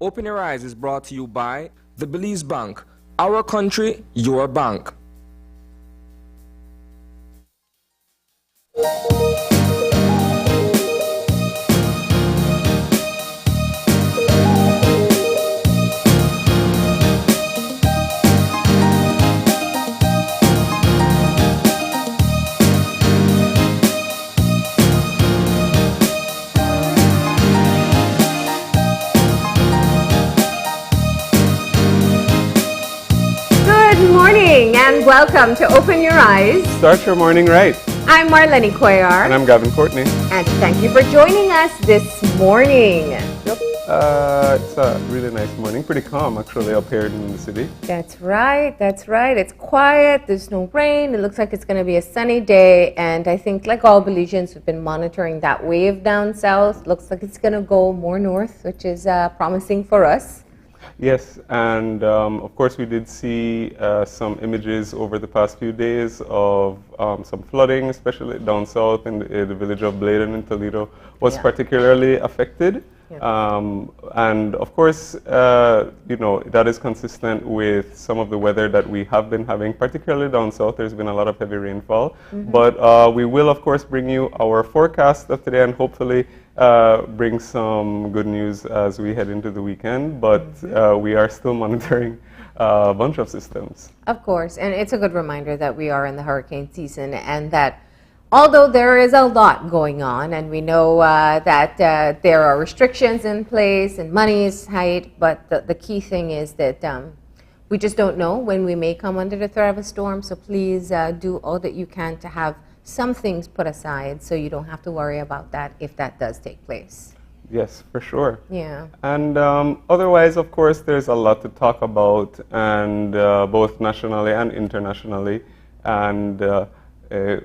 Open Your Eyes is brought to you by the Belize Bank. Our country, your bank. Good morning and welcome to Open Your Eyes. Start your morning right. I'm Marlene Cuellar. And I'm Gavin Courtney. And thank you for joining us this morning. Yep. It's a really nice morning. Pretty calm actually up here in the city. That's right. It's quiet. There's no rain. It looks like it's going to be a sunny day. And I think like all Belizeans, we've been monitoring that wave down south. Looks like it's going to go more north, which is promising for us. Yes, and of course we did see some images over the past few days of some flooding, especially down south in the village of Bladen in Toledo was particularly affected. Yeah. And of course, that is consistent with some of the weather that we have been having, particularly down south. There's been a lot of heavy rainfall. Mm-hmm. But we will, of course, bring you our forecast of today and hopefully bring some good news as we head into the weekend. But we are still monitoring a bunch of systems. Of course, and it's a good reminder that we are in the hurricane season and that although there is a lot going on, and we know that there are restrictions in place and money is tight, but the key thing is that we just don't know when we may come under the threat of a storm. So please do all that you can to have some things put aside so you don't have to worry about that if that does take place. Yes, for sure. Yeah. And otherwise, of course, there's a lot to talk about, and both nationally and internationally. And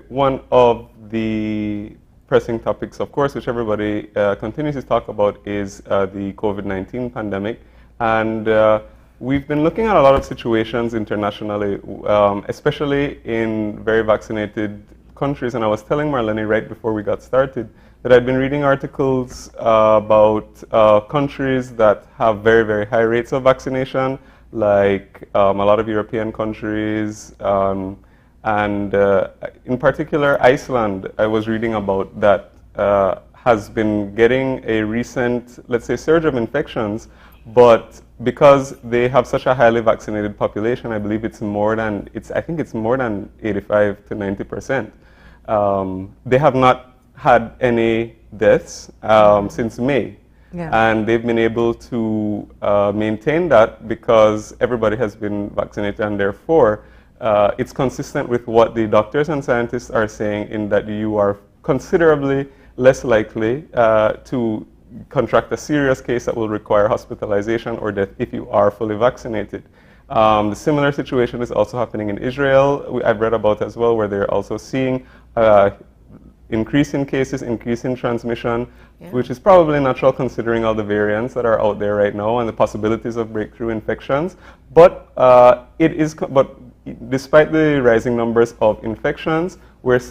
one of the pressing topics, of course, which everybody continues to talk about is the COVID-19 pandemic. And we've been looking at a lot of situations internationally, especially in very vaccinated countries. And I was telling Marlene right before we got started that I'd been reading articles about countries that have very, very high rates of vaccination, like a lot of European countries, and in particular, Iceland, I was reading about that has been getting a recent, let's say, surge of infections, but because they have such a highly vaccinated population, I believe I think it's more than 85 to 90%. They have not had any deaths since May. Yeah. And they've been able to maintain that because everybody has been vaccinated, and therefore it's consistent with what the doctors and scientists are saying in that you are considerably less likely to contract a serious case that will require hospitalization or death if you are fully vaccinated. The similar situation is also happening in Israel. I've read about as well, where they're also seeing increase in cases, increase in transmission, which is probably natural considering all the variants that are out there right now and the possibilities of breakthrough infections. But despite the rising numbers of infections, we're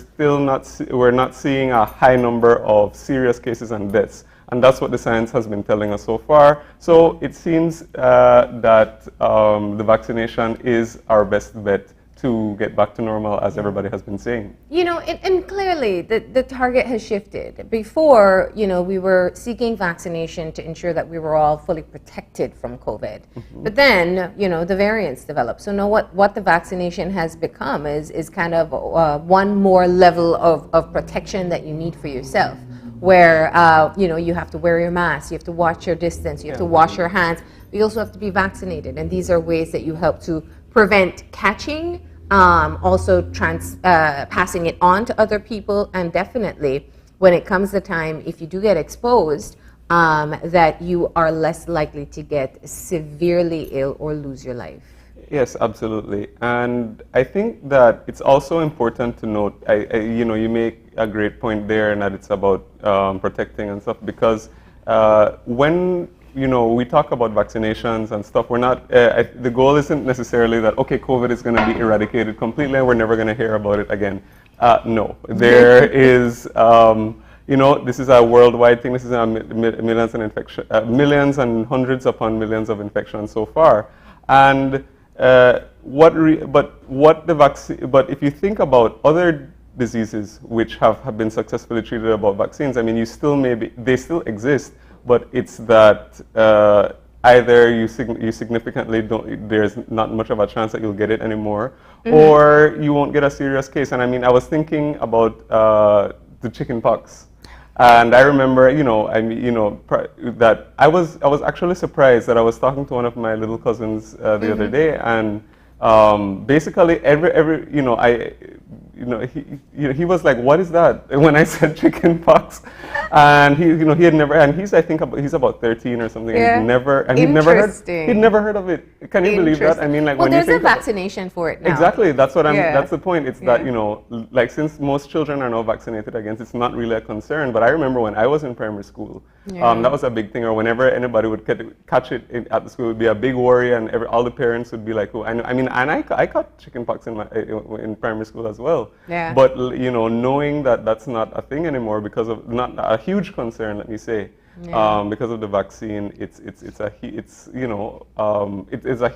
not seeing a high number of serious cases and deaths. And that's what the science has been telling us so far. So it seems that the vaccination is our best bet to get back to normal, as everybody has been saying. You know, and clearly the target has shifted. Before, we were seeking vaccination to ensure that we were all fully protected from COVID. Mm-hmm. But then, the variants developed. So now what the vaccination has become is kind of one more level of protection that you need for yourself, where, you have to wear your mask, you have to watch your distance, you have to wash your hands, but you also have to be vaccinated. And these are ways that you help to prevent catching, also passing it on to other people, and definitely when it comes to time, if you do get exposed, that you are less likely to get severely ill or lose your life. Yes, absolutely. And I think that it's also important to note, you make a great point there, and that it's about protecting and stuff, because when we talk about vaccinations and stuff, we're not, the goal isn't necessarily that, okay, COVID is going to be eradicated completely and we're never going to hear about it again. No, there is, this is a worldwide thing. This is a millions and millions and hundreds upon millions of infections so far. And but if you think about other diseases which have been successfully treated about vaccines, I mean, they still exist, but it's that either you significantly there's not much of a chance that you'll get it anymore, or you won't get a serious case. And I mean, I was thinking about the chicken pox. And I remember, that I was actually surprised that I was talking to one of my little cousins the other day, and basically he was like, "What is that?" When I said chicken pox, and he had never, and he's he's about 13 or something, Yeah. and he'd never heard of it. Can you believe that? I mean, like, well, when you there's a think vaccination for it now. Exactly, that's what that's the point. It's that, Yeah. like, since most children are now vaccinated against, it's not really a concern. But I remember when I was in primary school, that was a big thing. Or whenever anybody would catch it at the school, it would be a big worry, and all the parents would be like, "Oh, I mean, and I caught chickenpox in primary school as well." Yeah. But knowing that that's not a thing anymore because of not a huge concern, let me say. Because of the vaccine, it's a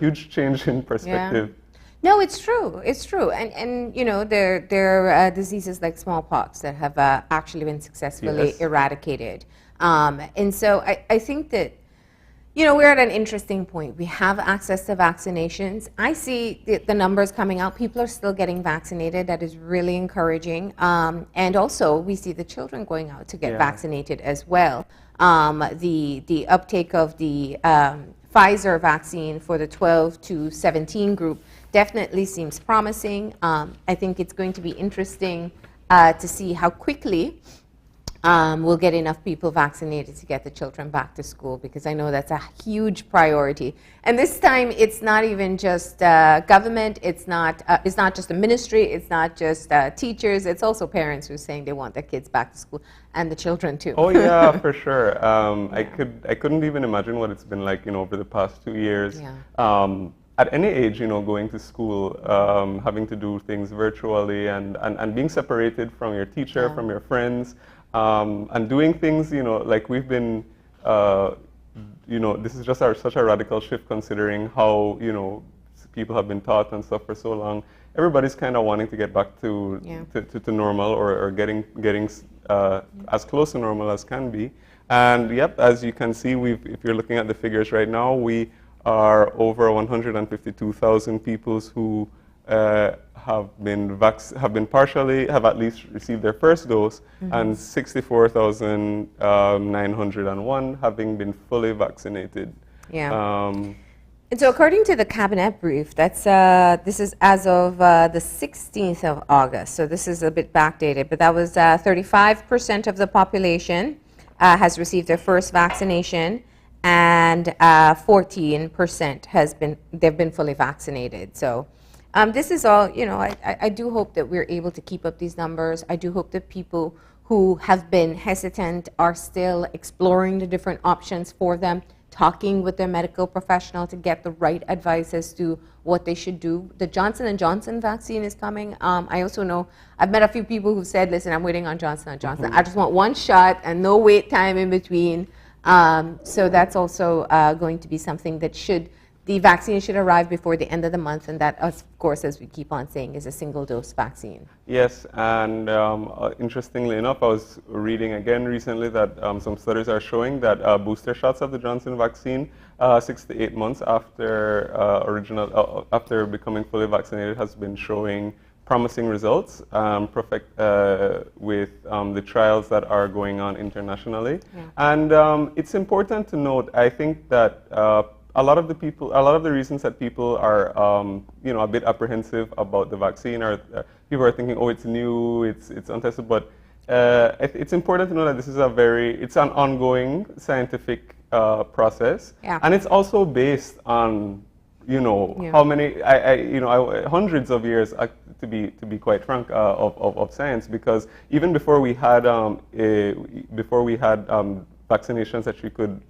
huge change in perspective. Yeah. No, it's true. It's true. And there are diseases like smallpox that have actually been successfully eradicated. And so I think that, we're at an interesting point. We have access to vaccinations. I see the numbers coming out. People are still getting vaccinated. That is really encouraging. And also, we see the children going out to get vaccinated as well. The uptake of the Pfizer vaccine for the 12 to 17 group definitely seems promising. I think it's going to be interesting to see how quickly we'll get enough people vaccinated to get the children back to school, because I know that's a huge priority. And this time, it's not even just government. It's not just the ministry. It's not just teachers. It's also parents who are saying they want their kids back to school, and the children too. Oh yeah, for sure. I couldn't even imagine what it's been like, over the past 2 years. Yeah. At any age, going to school, having to do things virtually, and being separated from your teacher, from your friends. And doing things, like we've been, this is just such a radical shift considering how, people have been taught and stuff for so long. Everybody's kind of wanting to get back to normal, or getting as close to normal as can be. And yep, as you can see, if you're looking at the figures right now, we are over 152,000 people who have at least received their first dose, and 64,901 having been fully vaccinated. Yeah. And so, according to the cabinet brief, this is as of the 16th of August. So this is a bit backdated, but that was 35% of the population has received their first vaccination, and 14% they've been fully vaccinated. So. This is all, I do hope that we're able to keep up these numbers. I do hope that people who have been hesitant are still exploring the different options for them, talking with their medical professional to get the right advice as to what they should do. The Johnson & Johnson vaccine is coming. I also know, I've met a few people who said, listen, I'm waiting on Johnson & Johnson. I just want one shot and no wait time in between. So that's also going to be something that the vaccine should arrive before the end of the month, and that, of course, as we keep on saying, is a single-dose vaccine. Yes, and interestingly enough, I was reading again recently that some studies are showing that booster shots of the Johnson vaccine, 6 to 8 months after after becoming fully vaccinated, has been showing promising results with the trials that are going on internationally. Yeah. And it's important to note, I think, that a lot of the reasons that people are, a bit apprehensive about the vaccine are people are thinking, oh, it's new, it's untested. But it's important to know that this is it's an ongoing scientific process, and it's also based on, how many, hundreds of years, to be quite frank, of science. Because even before we had vaccinations that you could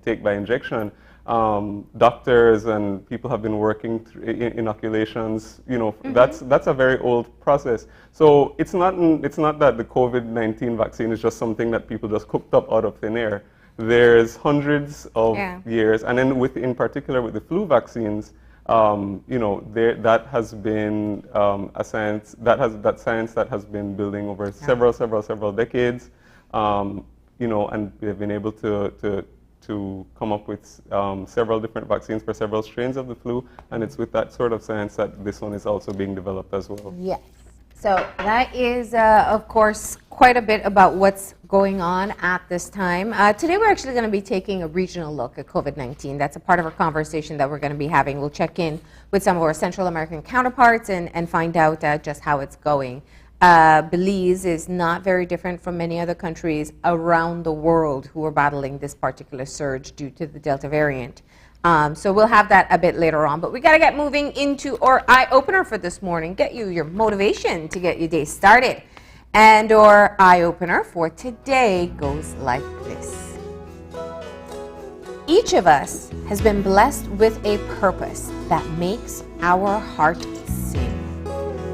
take by injection. doctors and people have been working through inoculations. You know, that's a very old process. So it's not that the COVID-19 vaccine is just something that people just cooked up out of thin air. There's hundreds of years, and then in particular with the flu vaccines, you know, that has been a science that has been building over several decades. You know, and we have been able to come up with several different vaccines for several strains of the flu, and it's with that sort of science that this one is also being developed as well. Yes. So that is, of course, quite a bit about what's going on at this time. Today we're actually going to be taking a regional look at COVID-19. That's a part of our conversation that we're going to be having. We'll check in with some of our Central American counterparts and find out just how it's going. Belize is not very different from many other countries around the world who are battling this particular surge due to the Delta variant. So we'll have that a bit later on, but we got to get moving into our eye-opener for this morning, get you your motivation to get your day started. And our eye-opener for today goes like this. Each of us has been blessed with a purpose that makes our heart sing.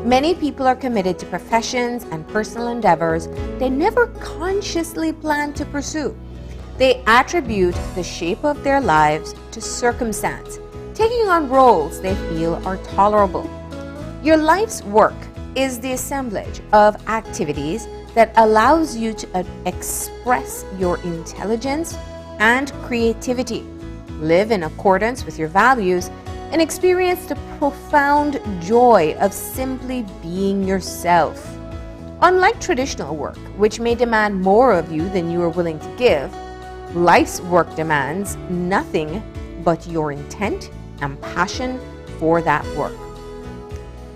Many people are committed to professions and personal endeavors they never consciously plan to pursue. They attribute the shape of their lives to circumstance, taking on roles they feel are tolerable. Your life's work is the assemblage of activities that allows you to express your intelligence and creativity, live in accordance with your values, and experience the profound joy of simply being yourself. Unlike traditional work, which may demand more of you than you are willing to give, life's work demands nothing but your intent and passion for that work.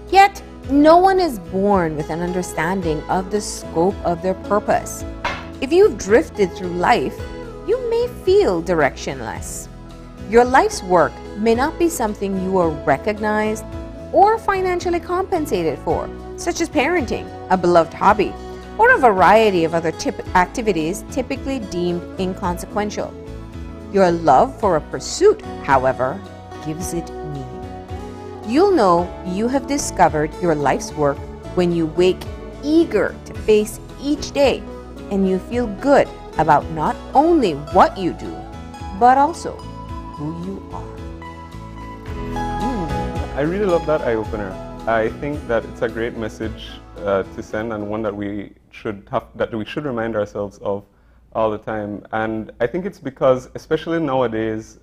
Yet, no one is born with an understanding of the scope of their purpose. If you've drifted through life, you may feel directionless. Your life's work may not be something you are recognized or financially compensated for, such as parenting, a beloved hobby, or a variety of other activities typically deemed inconsequential. Your love for a pursuit, however, gives it meaning. You'll know you have discovered your life's work when you wake eager to face each day and you feel good about not only what you do, but also who you are. I really love that eye-opener. I think that it's a great message to send, and one that we should remind ourselves of all the time. And I think it's because, especially nowadays,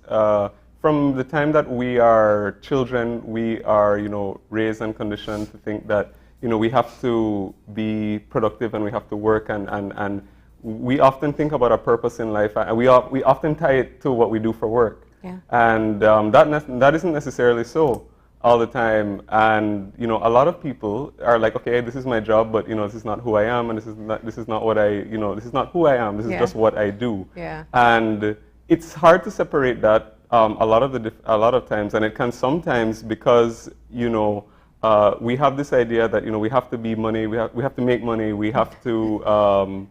from the time that we are children, we are, you know, raised and conditioned to think that, you know, we have to be productive and we have to work, and we often think about our purpose in life, and we often tie it to what we do for work. Yeah. And that isn't necessarily so all the time. And, you know, a lot of people are like, okay, this is my job, but, you know, this is not who I am, and this is not what I, you know, this is not who I am, this is just what I do. Yeah. And it's hard to separate that a lot of times, and it can sometimes, because, you know, we have this idea that, you know, we have to be money, we have to make money, we have to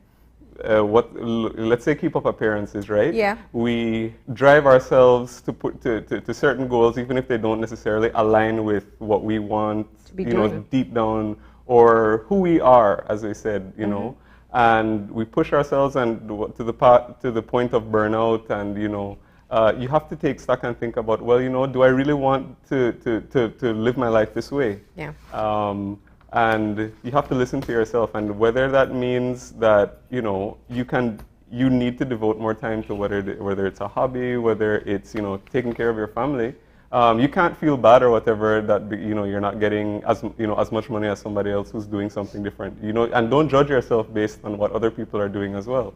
let's say keep up appearances, right? Yeah. We drive ourselves to certain goals, even if they don't necessarily align with what we want, you know, deep down, or who we are, as I said, you know. And we push ourselves and to the point of burnout, and, you know, you have to take stock and think about, well, you know, do I really want to live my life this way? Yeah. And you have to listen to yourself, and whether that means that, you know, you need to devote more time to whether it's a hobby, whether it's, you know, taking care of your family. You can't feel bad or whatever that, you know, you're not getting as much money as somebody else who's doing something different. You know, and don't judge yourself based on what other people are doing as well.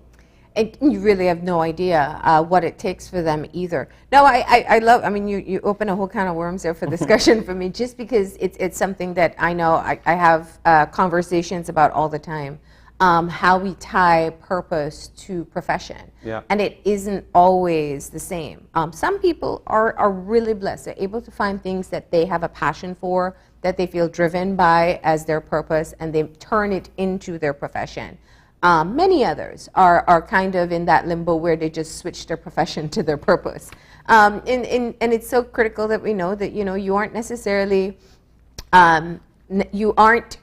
And you really have no idea what it takes for them either. No, I love, I mean, you open a whole can of worms there for discussion for me, just because it's something that I know I have conversations about all the time, how we tie purpose to profession. Yeah. And it isn't always the same. Some people are really blessed. They're able to find things that they have a passion for, that they feel driven by as their purpose, and they turn it into their profession. Many others are kind of in that limbo where they just switch their profession to their purpose. And it's so critical that we know that, you aren't necessarily, you aren't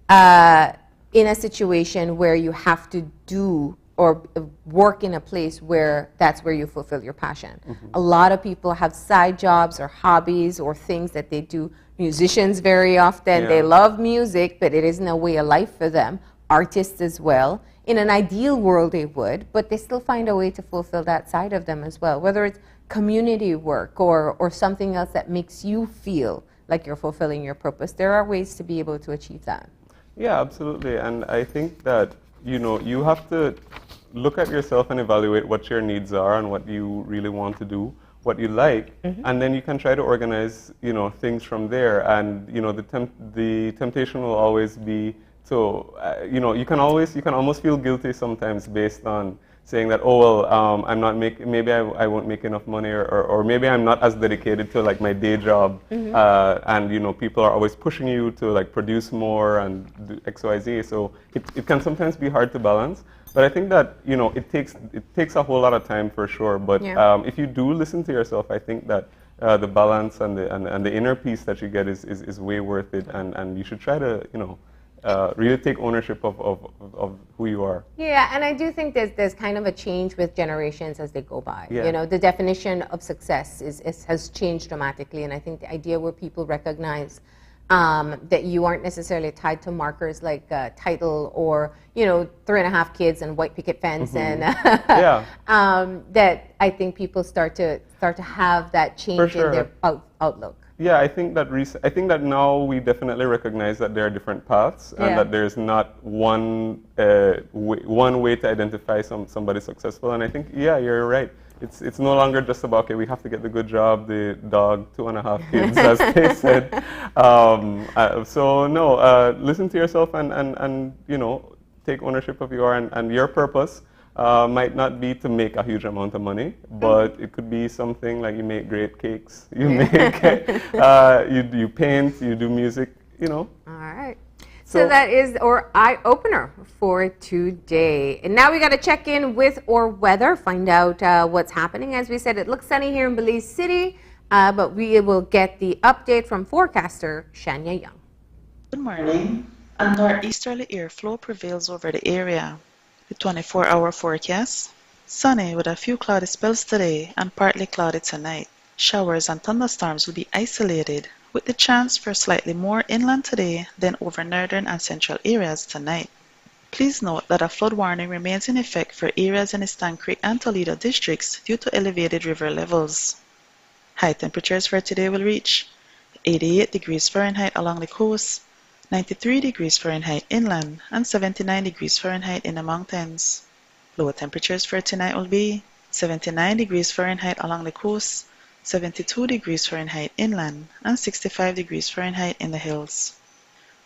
in a situation where you have to do or work in a place where that's where you fulfill your passion. A lot of people have side jobs or hobbies or things that they do. Musicians very often, they love music, but it isn't a way of life for them. Artists as well. In an ideal world they would, but they still find a way to fulfill that side of them as well, whether it's community work or something else that makes you feel like you're fulfilling your purpose. There are ways to be able to achieve that. Yeah, absolutely. And I think that, you have to look at yourself and evaluate what your needs are and what you really want to do, what you like, and then you can try to organize, things from there. And, the temptation will always be to, you can almost feel guilty sometimes based on saying that, oh, well, maybe I won't make enough money, or maybe I'm not as dedicated to like my day job, and people are always pushing you to like produce more and do X, Y, Z. So it can sometimes be hard to balance. But I think that it takes a whole lot of time for sure. But if you do listen to yourself, I think that the balance and the inner peace that you get is way worth it, and you should try to really take ownership of who you are. Yeah, and I do think there's kind of a change with generations as they go by. Yeah. The definition of success has changed dramatically, and I think the idea where people recognize that you aren't necessarily tied to markers like title or 3.5 kids and white picket fence, and that I think people start to have that change in their outlook. Yeah, I think that now we definitely recognize that there are different paths, and that there's not one way to identify somebody successful. And I think, you're right. It's no longer just about, okay, we have to get the good job, the dog, 2.5 kids, as they said. So no, listen to yourself and take ownership of and your purpose. Might not be to make a huge amount of money, but it could be something like you make great cakes, you paint, you do music, All right. So that is our eye-opener for today. And now we got to check in with our weather, find out what's happening. As we said, it looks sunny here in Belize City, but we will get the update from forecaster Shania Young. Good morning. A northeasterly airflow prevails over the area. The 24-hour forecast: sunny with a few cloudy spells today and partly cloudy tonight. Showers and thunderstorms will be isolated, with the chance for slightly more inland today than over northern and central areas tonight. Please note that a flood warning remains in effect for areas in the Stann Creek and Toledo districts due to elevated river levels. High temperatures for today will reach 88 degrees Fahrenheit along the coast, 93 degrees Fahrenheit inland, and 79 degrees Fahrenheit in the mountains. Lower temperatures for tonight will be 79 degrees Fahrenheit along the coast, 72 degrees Fahrenheit inland, and 65 degrees Fahrenheit in the hills.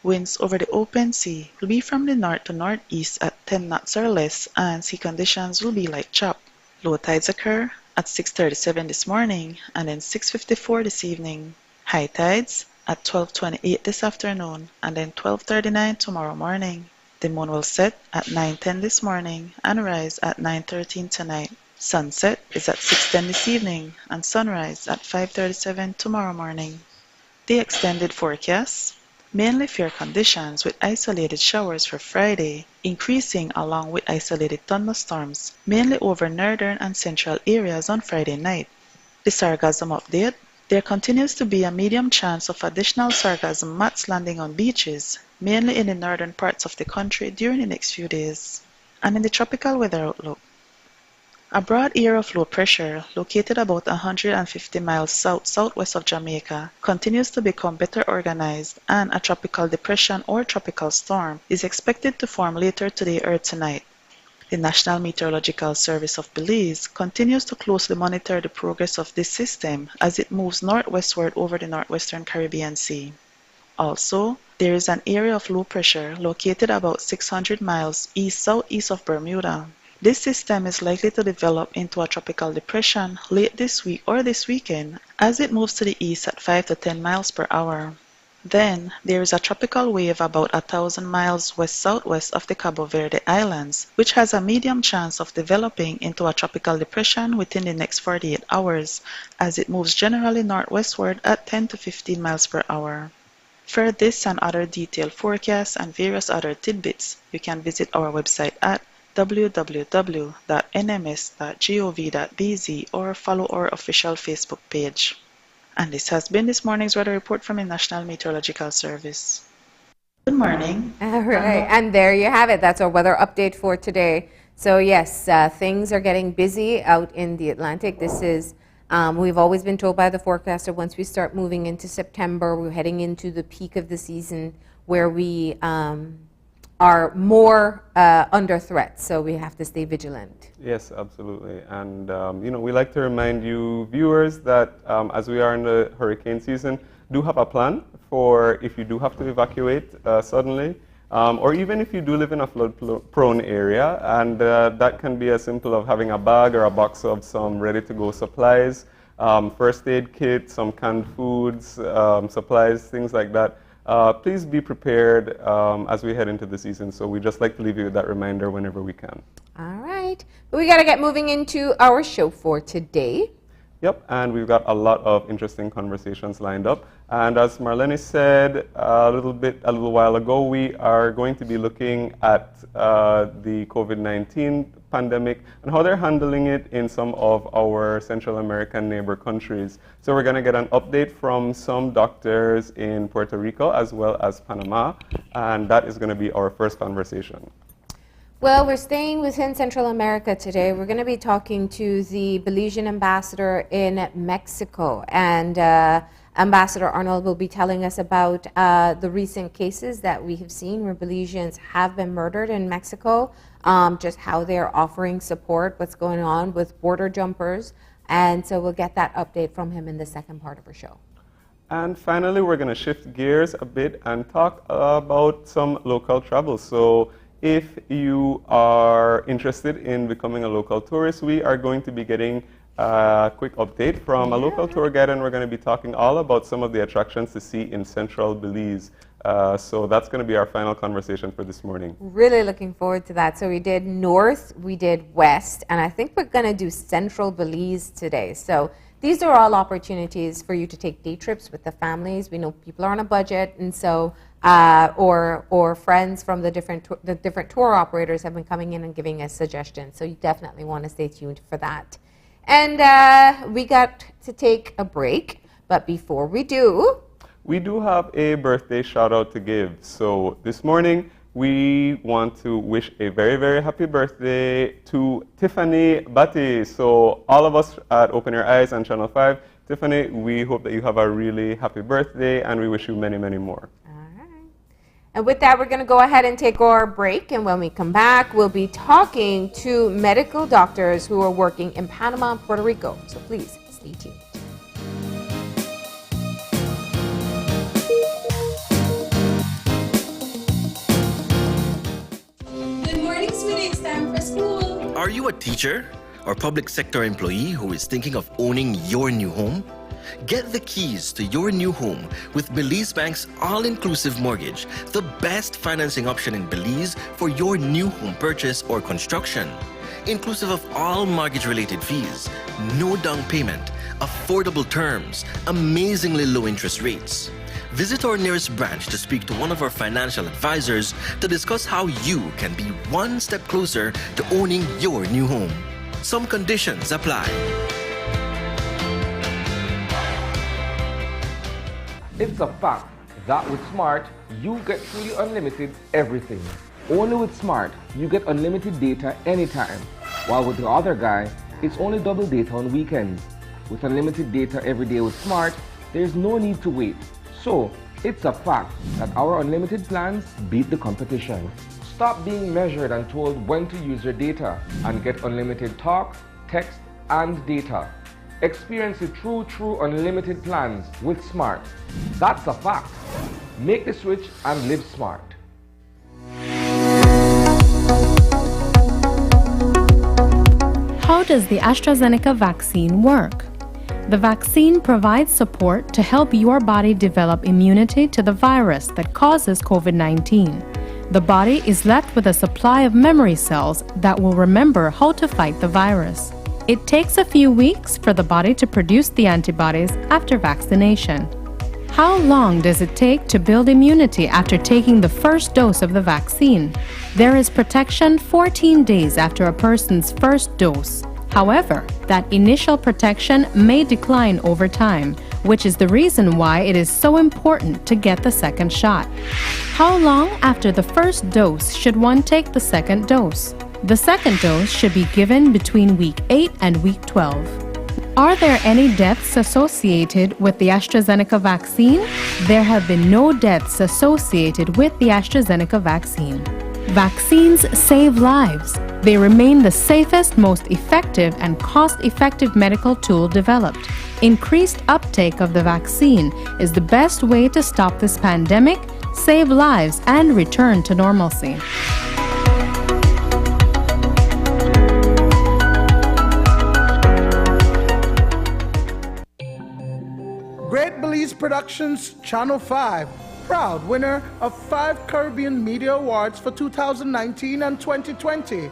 Winds over the open sea will be from the north to northeast at 10 knots or less, and sea conditions will be like chop. Low tides occur at 6:37 this morning and then 6:54 this evening. High tides at 12:28 this afternoon and then 12:39 tomorrow morning. The moon will set at 9:10 this morning and rise at 9:13 tonight. Sunset is at 6:10 this evening and sunrise at 5:37 tomorrow morning. The extended forecast: mainly fair conditions with isolated showers for Friday, increasing along with isolated thunderstorms, mainly over northern and central areas on Friday night. The sargassum update: there continues to be a medium chance of additional sargassum mats landing on beaches, mainly in the northern parts of the country during the next few days. And in the tropical weather outlook: a broad area of low pressure located about 150 miles south-southwest of Jamaica continues to become better organized, and a tropical depression or tropical storm is expected to form later today or tonight. The National Meteorological Service of Belize continues to closely monitor the progress of this system as it moves northwestward over the northwestern Caribbean Sea. Also, there is an area of low pressure located about 600 miles east-southeast of Bermuda. This system is likely to develop into a tropical depression late this week or this weekend as it moves to the east at 5 to 10 miles per hour. Then there is a tropical wave about 1,000 miles west-southwest of the Cabo Verde Islands, which has a medium chance of developing into a tropical depression within the next 48 hours, as it moves generally northwestward at 10 to 15 miles per hour. For this and other detailed forecasts and various other tidbits, you can visit our website at www.nms.gov.bz or follow our official Facebook page. And this has been this morning's weather report from the National Meteorological Service. Good morning. All right, and there you have it. That's our weather update for today. So yes, things are getting busy out in the Atlantic. This is, we've always been told by the forecaster, once we start moving into September, we're heading into the peak of the season where we are more under threat. So we have to stay vigilant. Yes, absolutely. And, we like to remind you viewers that as we are in the hurricane season, do have a plan for if you do have to evacuate suddenly, or even if you do live in a flood-prone area. And that can be as simple as having a bag or a box of some ready-to-go supplies, first aid kit, some canned foods, supplies, things like that. Please be prepared as we head into the season. So we just like to leave you with that reminder whenever we can. All right. But we got to get moving into our show for today. Yep, and we've got a lot of interesting conversations lined up. And as Marlene said a little while ago, we are going to be looking at the COVID-19 pandemic and how they're handling it in some of our Central American neighbor countries. So we're going to get an update from some doctors in Puerto Rico as well as Panama, and that is going to be our first conversation. Well, we're staying within Central America today. We're going to be talking to the Belizean ambassador in Mexico, and Ambassador Arnold will be telling us about the recent cases that we have seen where Belizeans have been murdered in Mexico, just how they're offering support, what's going on with border jumpers, and so we'll get that update from him in the second part of our show. And finally, we're going to shift gears a bit and talk about some local travel. So if you are interested in becoming a local tourist, we are going to be getting a quick update from a local tour guide, and we're going to be talking all about some of the attractions to see in central Belize. So that's going to be our final conversation for this morning. Really looking forward to that. So we did north, we did west, and I think we're going to do central Belize today. So these are all opportunities for you to take day trips with the families. We know people are on a budget, and so or friends from the different tour operators have been coming in and giving us suggestions. So you definitely want to stay tuned for that. And we got to take a break, but before we do, we do have a birthday shout out to give. So this morning we want to wish a very, very happy birthday to Tiffany Batty. So all of us at Open Your Eyes and Channel 5, Tiffany, we hope that you have a really happy birthday, and we wish you many, many more. And with that, we're going to go ahead and take our break. And when we come back, we'll be talking to medical doctors who are working in Panama and Puerto Rico. So please stay tuned. Good morning, sweetie. It's time for school. Are you a teacher or public sector employee who is thinking of owning your new home? Get the keys to your new home with Belize Bank's all-inclusive mortgage, the best financing option in Belize for your new home purchase or construction. Inclusive of all mortgage-related fees, no down payment, affordable terms, amazingly low interest rates. Visit our nearest branch to speak to one of our financial advisors to discuss how you can be one step closer to owning your new home. Some conditions apply. It's a fact that with Smart, you get truly unlimited everything. Only with Smart, you get unlimited data anytime. While with the other guy, it's only double data on weekends. With unlimited data every day with Smart, there's no need to wait. So, it's a fact that our unlimited plans beat the competition. Stop being measured and told when to use your data and get unlimited talk, text, and data. Experience the true unlimited plans with Smart. That's a fact. Make the switch and live smart. How does the AstraZeneca vaccine work? The vaccine provides support to help your body develop immunity to the virus that causes COVID-19. The body is left with a supply of memory cells that will remember how to fight the virus. It takes a few weeks for the body to produce the antibodies after vaccination. How long does it take to build immunity after taking the first dose of the vaccine? There is protection 14 days after a person's first dose. However, that initial protection may decline over time, which is the reason why it is so important to get the second shot. How long after the first dose should one take the second dose? The second dose should be given between week 8 and week 12. Are there any deaths associated with the AstraZeneca vaccine? There have been no deaths associated with the AstraZeneca vaccine. Vaccines save lives. They remain the safest, most effective, and cost-effective medical tool developed. Increased uptake of the vaccine is the best way to stop this pandemic, save lives, and return to normalcy. Great Belize Productions Channel 5, proud winner of 5 Caribbean Media Awards for 2019 and 2020.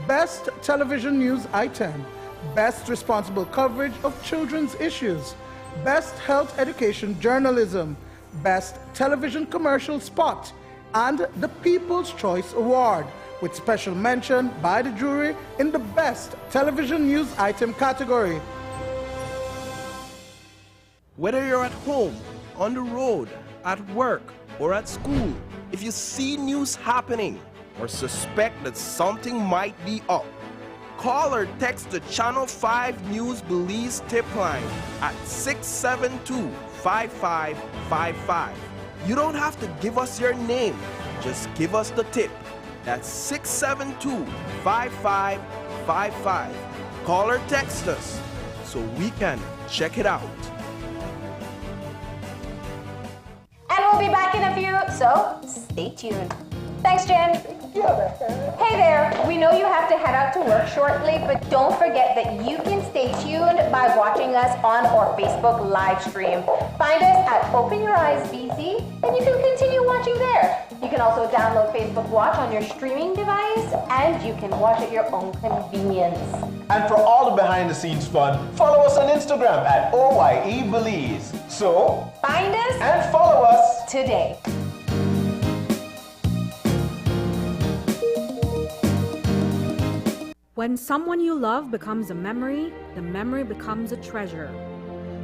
Best Television News Item, Best Responsible Coverage of Children's Issues, Best Health Education Journalism, Best Television Commercial Spot, and the People's Choice Award, with special mention by the jury in the Best Television News Item category. Whether you're at home, on the road, at work, or at school, if you see news happening or suspect that something might be up, call or text the Channel 5 News Belize tip line at 672-5555. You don't have to give us your name, just give us the tip. That's 672-5555. Call or text us so we can check it out. And we'll be back in a few, so stay tuned. Thanks, Jen. Hey there, we know you have to head out to work shortly, but don't forget that you can stay tuned by watching us on our Facebook live stream. Find us at Open Your Eyes BC, and you can continue watching there. You can also download Facebook Watch on your streaming device, and you can watch at your own convenience. And for all the behind-the-scenes fun, follow us on Instagram at OYE Belize. So, find us and follow us today. When someone you love becomes a memory, the memory becomes a treasure.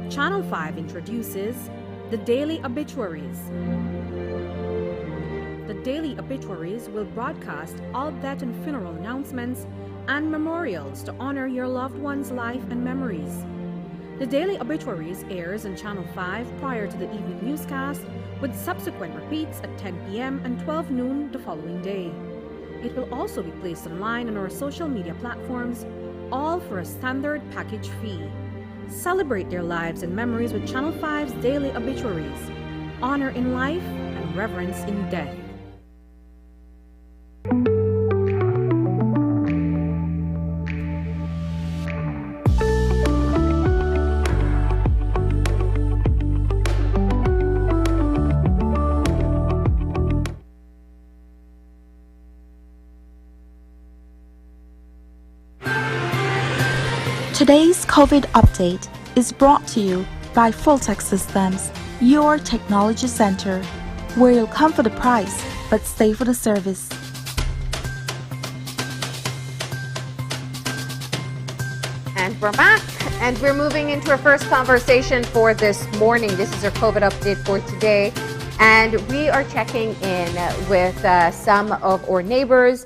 Channel 5 introduces the Daily Obituaries. The Daily Obituaries will broadcast all death and funeral announcements and memorials to honor your loved one's life and memories. The Daily Obituaries airs on Channel 5 prior to the evening newscast, with subsequent repeats at 10 p.m. and 12 noon the following day. It will also be placed online on our social media platforms, all for a standard package fee. Celebrate their lives and memories with Channel 5's Daily Obituaries. Honor in life and reverence in death. Today's COVID update is brought to you by Fulltech Systems, your technology center, where you'll come for the price, but stay for the service. And we're back, and we're moving into our first conversation for this morning. This is our COVID update for today, and we are checking in with some of our neighbors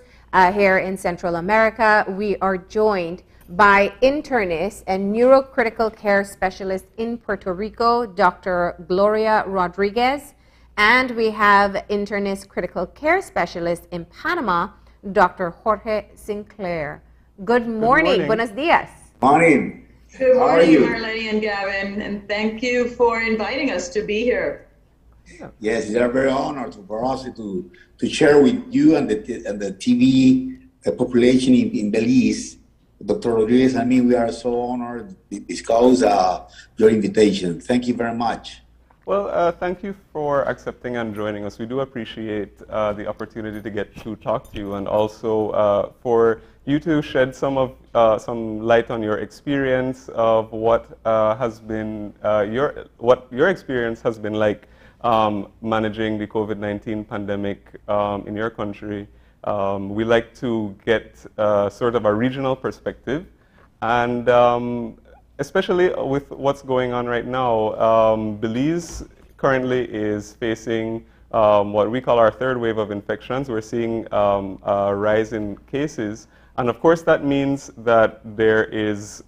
here in Central America. We are joined by internist and neurocritical care specialist in Puerto Rico, Dr. Gloria Rodriguez, and we have internist critical care specialist in Panama, Dr. Jorge Sinclair. Good morning. Buenos dias. Morning. Good How are morning, you? Marlene and Gavin, and thank you for inviting us to be here. Yes, it's a very honor for us to share with you and the TV population in Belize Dr. Rodriguez and me, we are so honored because your invitation. Thank you very much. Well, thank you for accepting and joining us. We do appreciate the opportunity to get to talk to you, and also for you to shed some light on your experience of what has been what your experience has been like managing the COVID-19 pandemic in your country. We like to get sort of a regional perspective, and especially with what's going on right now. Belize currently is facing what we call our third wave of infections. We're seeing a rise in cases, and of course that means that there is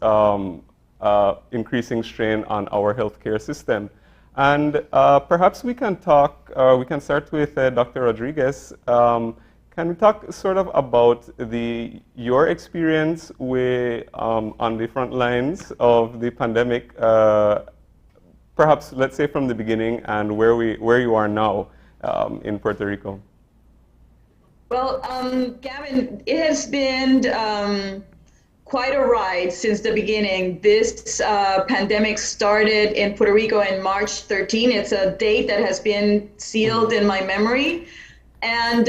increasing strain on our healthcare system. And perhaps we can start with Dr. Rodriguez. Can we talk sort of about your experience on the front lines of the pandemic, perhaps let's say from the beginning, and where you are now in Puerto Rico? Well, Gavin, it has been quite a ride since the beginning. This pandemic started in Puerto Rico in March 13. It's a date that has been sealed in my memory. And,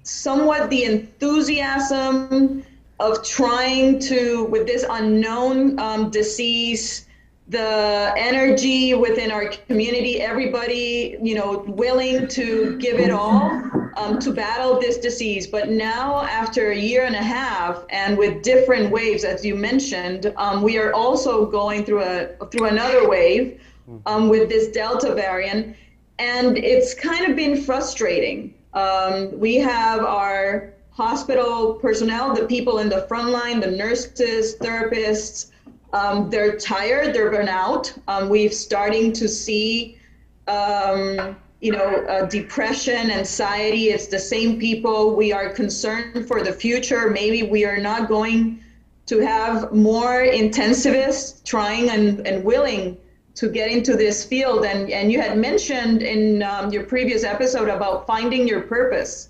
somewhat the enthusiasm of trying to, with this unknown disease, the energy within our community, everybody, willing to give it all to battle this disease. But now, after a year and a half, and with different waves, as you mentioned, we are also going through another wave with this Delta variant. And it's kind of been frustrating. We have our hospital personnel, the people in the front line, the nurses, therapists, they're tired, they're burnt out. We're starting to see, depression, anxiety. It's the same people. We are concerned for the future. Maybe we are not going to have more intensivists trying and willing to get into this field. And you had mentioned in your previous episode about finding your purpose.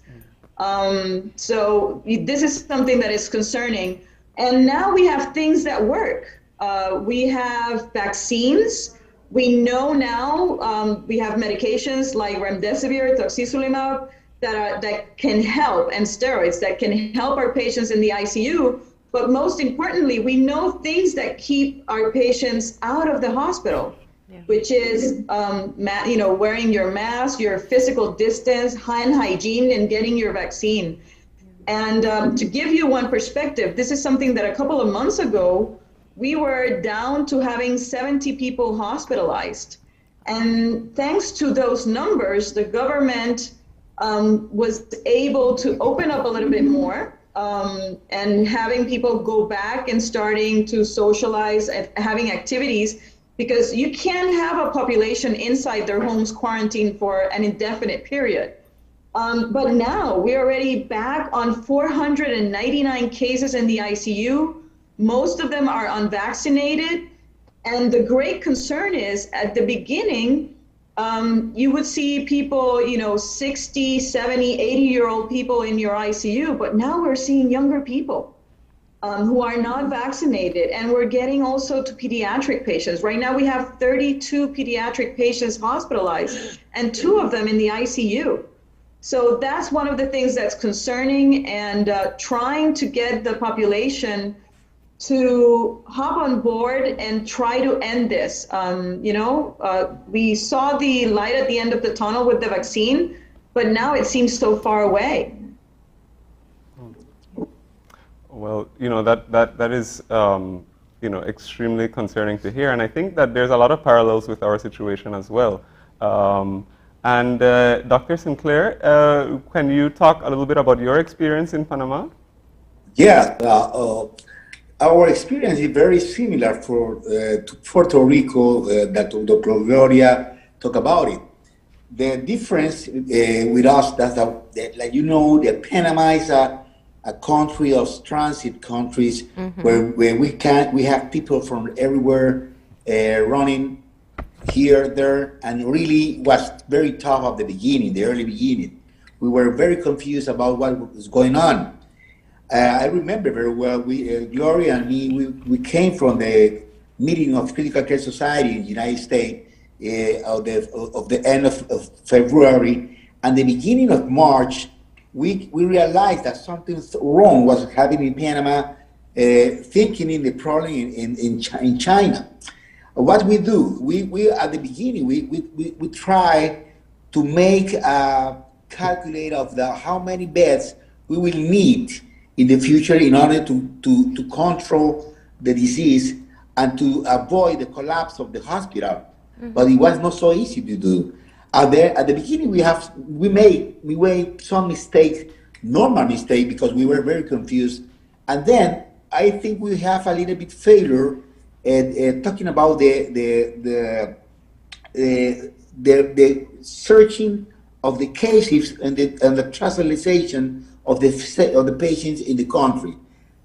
So this is something that is concerning. And now we have things that work. We have vaccines. We know now we have medications like remdesivir, toxicillimab, that can help, and steroids that can help our patients in the ICU. But most importantly, we know things that keep our patients out of the hospital, which is, wearing your mask, your physical distance, hand hygiene, and getting your vaccine. And to give you one perspective, this is something that a couple of months ago, we were down to having 70 people hospitalized. And thanks to those numbers, the government was able to open up a little bit more. And having people go back and starting to socialize and having activities, because you can't have a population inside their homes quarantined for an indefinite period. But now we're already back on 499 cases in the ICU. Most of them are unvaccinated. And the great concern is at the beginning, you would see people, 60, 70, 80-year-old people in your ICU, but now we're seeing younger people who are not vaccinated, and we're getting also to pediatric patients. Right now we have 32 pediatric patients hospitalized, and 2 of them in the ICU. So that's one of the things that's concerning, and trying to get the population to hop on board and try to end this. We saw the light at the end of the tunnel with the vaccine, but now it seems so far away. Well, that is extremely concerning to hear, and I think that there's a lot of parallels with our situation as well. And Dr. Sinclair, can you talk a little bit about your experience in Panama? Yeah. Our experience is very similar to Puerto Rico, that Dr. Gloria talked about it. The difference with us, that Panama is a country of transit countries, where we have people from everywhere running here, there, and really was very tough at the early beginning. We were very confused about what was going on. I remember very well, Gloria and me, we came from the meeting of Critical Care Society in the United States of the end of February, and the beginning of March. We realized that something wrong was happening in Panama, thinking in the problem in China. What we do, we at the beginning, we try to make a calculate of how many beds we will need in the future in order to control the disease and to avoid the collapse of the hospital. Mm-hmm. But it was not so easy to do. At the beginning, we made some mistakes, normal mistakes, because we were very confused. And then I think we have a little bit failure talking about the searching of the cases and the translation of the patients in the country.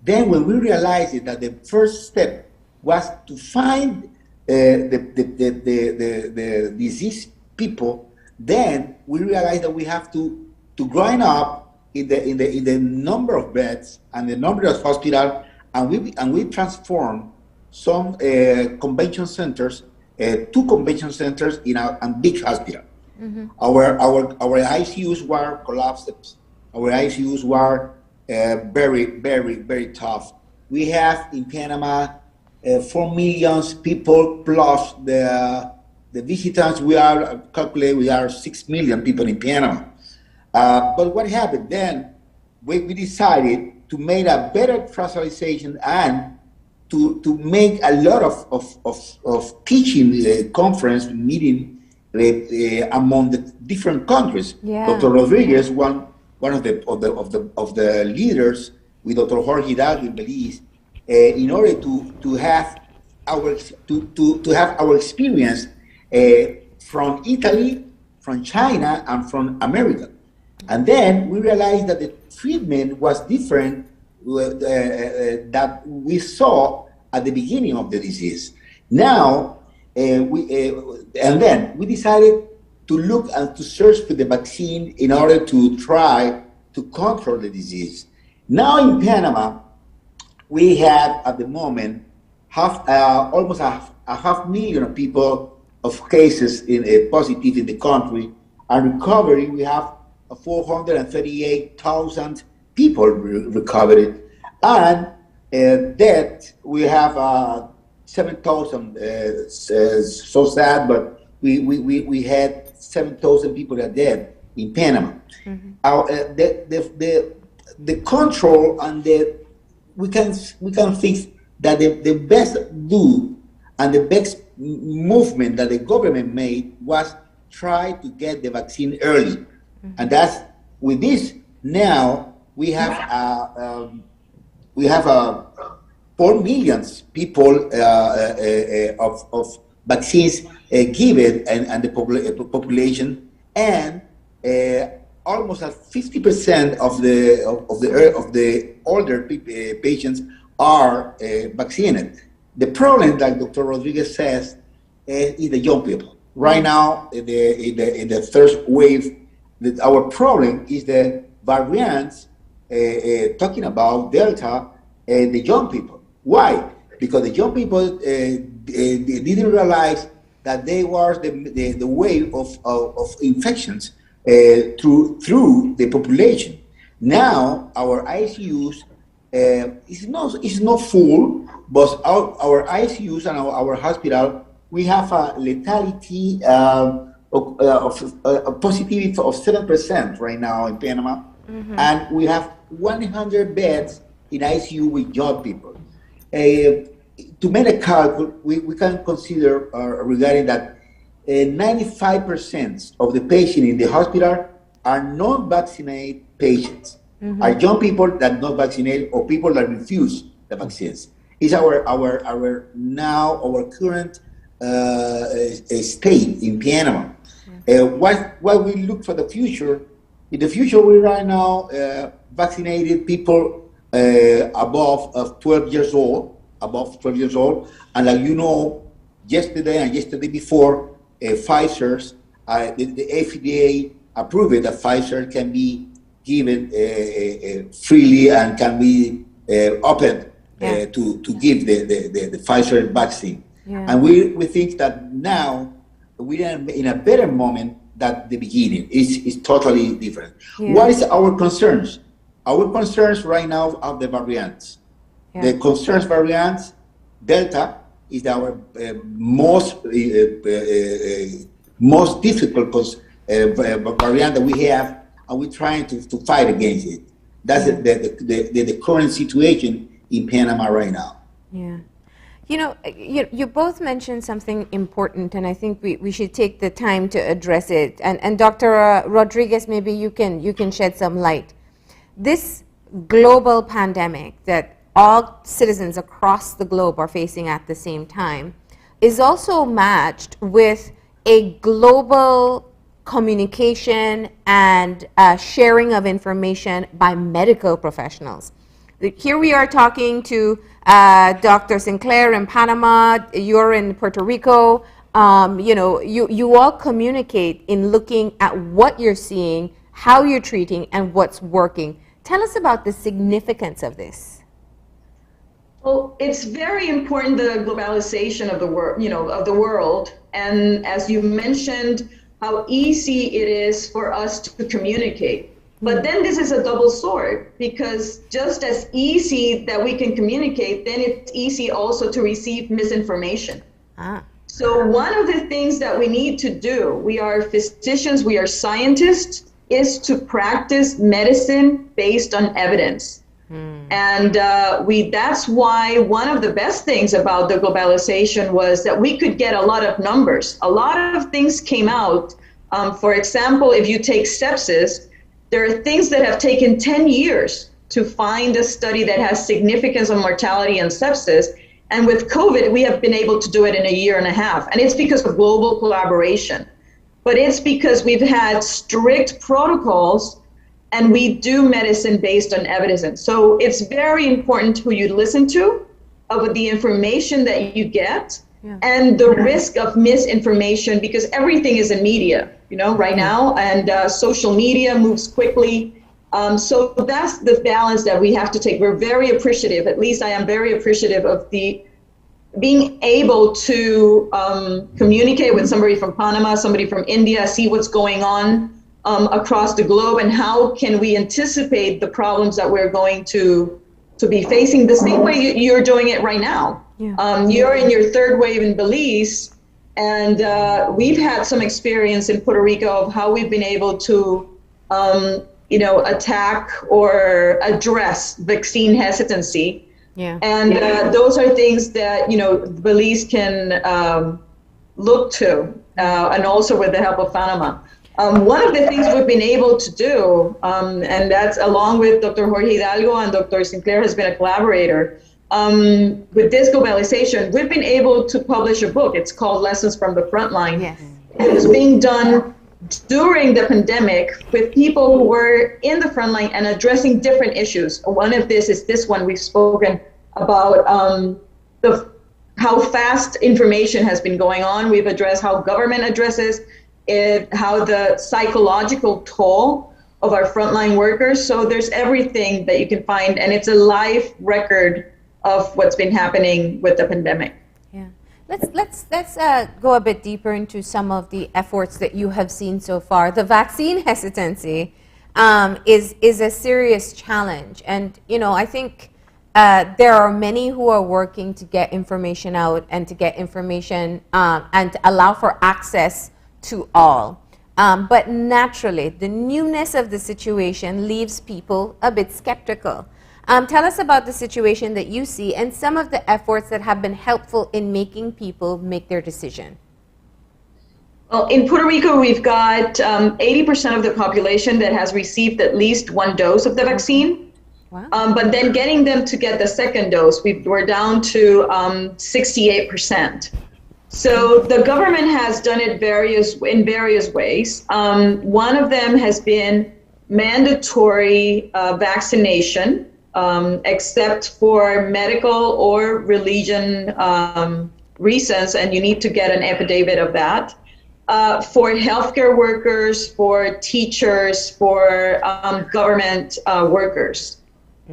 Then when we realized that the first step was to find the disease people, then we realized that we have to grind up in the number of beds and the number of hospitals, and we transform some convention centers, 2 convention centers in a big hospital. Mm-hmm. Our ICUs were collapsed. Our ICUs were very, very, very tough. We have in Panama 4 million people plus the visitors. We are 6 million people in Panama. But what happened then? We decided to make a better translation and to make a lot of teaching conference meeting among the different countries. Yeah. Dr. Rodriguez, one of the leaders, with Dr. Jorge Hidalgo in Belize, in order to have our experience from Italy, from China, and from America. And then we realized that the treatment was different that we saw at the beginning of the disease. Now, and then we decided to look and to search for the vaccine in order to try to control the disease. Now in Panama, we have at the moment almost a 500,000 people of cases positive in the country, and recovery we have 438,000 people recovered, and death we have 7,000. So sad, but we had 7,000 people that are dead in Panama. Mm-hmm. The control and we can think that the best do and the best movement that the government made was try to get the vaccine early. Mm-hmm. And that's with this now we have 4 million people of vaccines given and the population, and almost 50% of the older patients are vaccinated. The problem, like Dr. Rodriguez says, is the young people. Right now, in the first wave, our problem is the variants, talking about Delta, the young people. Why? Because the young people didn't realize that they were the wave of infections through the population. Now our ICUs is not full, but our ICUs and our hospital, we have a lethality of positivity of 7% right now in Panama. Mm-hmm. And we have 100 beds in ICU with young people. To make a calculation, we can consider regarding that 95% of the patients in the hospital are non-vaccinated patients. Mm-hmm. Are young people that not vaccinated or people that refuse the vaccines. Is our current state in Panama. What we look for the future? In the future, we right now vaccinated people above 12 years old, and like you know, yesterday and yesterday before, Pfizer's the FDA approved that Pfizer can be given freely and can be open to give the Pfizer vaccine. Yeah. And we think that now we are in a better moment than the beginning. It's totally different. Yeah. What is our concerns? Our concerns right now are the variants. Yeah. The concerns variants, Delta is our most difficult variant that we have, and we're trying to fight against it. That's the current situation in Panama right now. Yeah. You know, you both mentioned something important, and I think we should take the time to address it. And Dr. Rodriguez, maybe you can shed some light. This global pandemic that all citizens across the globe are facing at the same time is also matched with a global communication and sharing of information by medical professionals. Here we are talking to Dr. Sinclair in Panama, you're in Puerto Rico. You know, you all communicate in looking at what you're seeing, how you're treating, and what's working. Tell us about the significance of this. Well, it's very important, the globalization of the world, of the world. And as you mentioned, how easy it is for us to communicate. But then this is a double sword, because just as easy that we can communicate, then it's easy also to receive misinformation. So one of the things that we need to do, we are physicians, we are scientists, is to practice medicine based on evidence. And that's why one of the best things about the globalization was that we could get a lot of numbers. A lot of things came out. For example, if you take sepsis, there are things that have taken 10 years to find a study that has significance on mortality and sepsis. And with COVID, we have been able to do it in a year and a half. And it's because of global collaboration. But it's because we've had strict protocols and we do medicine based on evidence. So it's very important who you listen to, of the information that you get, and the risk of misinformation, because everything is in media, right now, and social media moves quickly. So that's the balance that we have to take. We're very appreciative, at least I am very appreciative of being able to communicate with somebody from Panama, somebody from India, see what's going on across the globe, and how can we anticipate the problems that we're going to be facing the same way you're doing it right now. You're in your third wave in Belize, and we've had some experience in Puerto Rico of how we've been able to attack or address vaccine hesitancy. And those are things that Belize can look to, and also with the help of Panama. One of the things we've been able to do, and that's along with Dr. Jorge Hidalgo, and Dr. Sinclair has been a collaborator, with this globalization, we've been able to publish a book. It's called Lessons from the Frontline. It was being done during the pandemic with people who were in the front line and addressing different issues. One of this is this one. We've spoken about how fast information has been going on. We've addressed how government addresses it, how the psychological toll of our frontline workers. So there's everything that you can find, and it's a live record of what's been happening with the pandemic. Let's go a bit deeper into some of the efforts that you have seen so far. The vaccine hesitancy is a serious challenge, and I think there are many who are working to get information out and to get information and to allow for access to all. But naturally, the newness of the situation leaves people a bit skeptical. Tell us about the situation that you see and some of the efforts that have been helpful in making people make their decision. Well, in Puerto Rico, we've got 80% of the population that has received at least one dose of the vaccine. Wow. But then getting them to get the second dose, we're down to 68%. So the government has done it in various ways. One of them has been mandatory vaccination, except for medical or religion reasons, and you need to get an affidavit of that. for healthcare workers, for teachers, for government workers.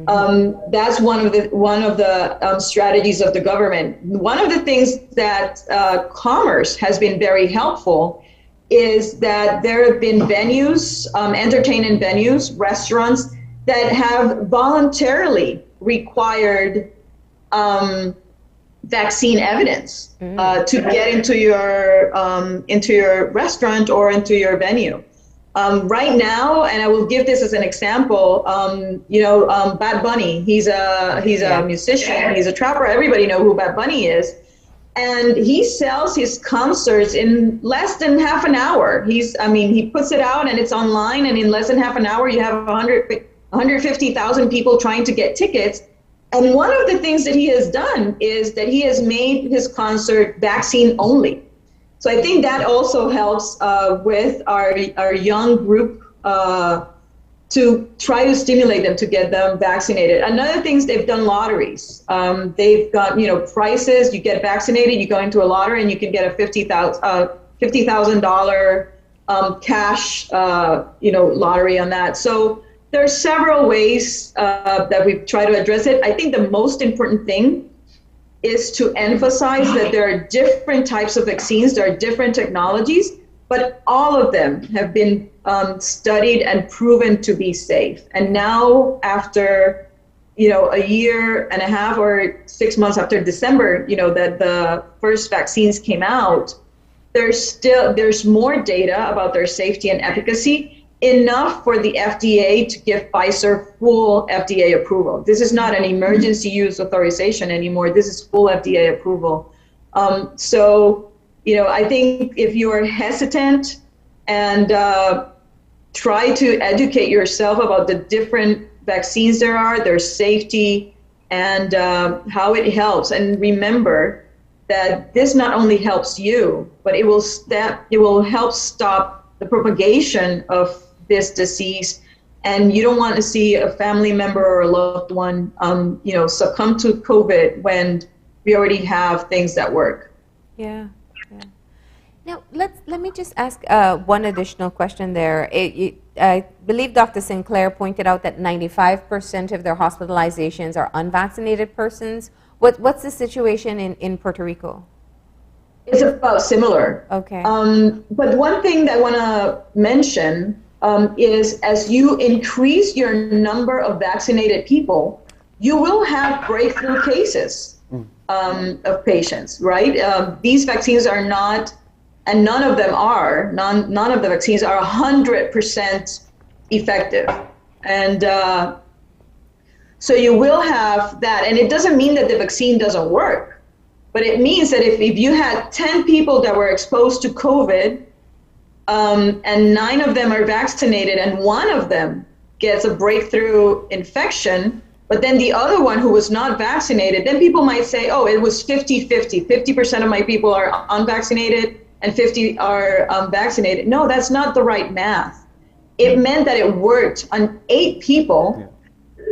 That's one of the strategies of the government. One of the things that commerce has been very helpful is that there have been venues, entertainment venues, restaurants that have voluntarily required vaccine evidence to get into your restaurant or into your venue. Right now, and I will give this as an example, Bad Bunny, he's a musician, he's a trapper, everybody know who Bad Bunny is. And he sells his concerts in less than half an hour. He puts it out and it's online, and in less than half an hour, you have 150,000 people trying to get tickets. And one of the things that he has done is that he has made his concert vaccine only. So I think that also helps with our young group to try to stimulate them to get them vaccinated. Another thing is they've done lotteries. They've got prizes. You get vaccinated, you go into a lottery, and you can get a $50,000 cash lottery on that. So there are several ways that we've tried to address it. I think the most important thing is to emphasize that there are different types of vaccines, there are different technologies, but all of them have been studied and proven to be safe. And now, after a year and a half or 6 months after December, that the first vaccines came out, there's more data about their safety and efficacy, enough for the FDA to give Pfizer full FDA approval. This is not an emergency use authorization anymore. This is full FDA approval. I think if you are hesitant and try to educate yourself about the different vaccines there are, their safety, and how it helps. And remember that this not only helps you, but it will help stop the propagation of this disease. And you don't want to see a family member or a loved one, succumb to COVID when we already have things that work. Yeah. Now, let me just ask one additional question there. I believe Dr. Sinclair pointed out that 95% of their hospitalizations are unvaccinated persons. What's the situation in Puerto Rico? It's about similar. Okay. But one thing that I want to mention is as you increase your number of vaccinated people, you will have breakthrough cases of patients, right? These vaccines are not, and none of them are, none of the vaccines are 100% effective. And so you will have that. And it doesn't mean that the vaccine doesn't work, but it means that if you had 10 people that were exposed to COVID, and 9 of them are vaccinated and 1 of them gets a breakthrough infection, but then the other one who was not vaccinated, then people might say, oh, it was 50-50. 50% of my people are unvaccinated and 50 are vaccinated. No, that's not the right math. It meant that it worked on 8 people,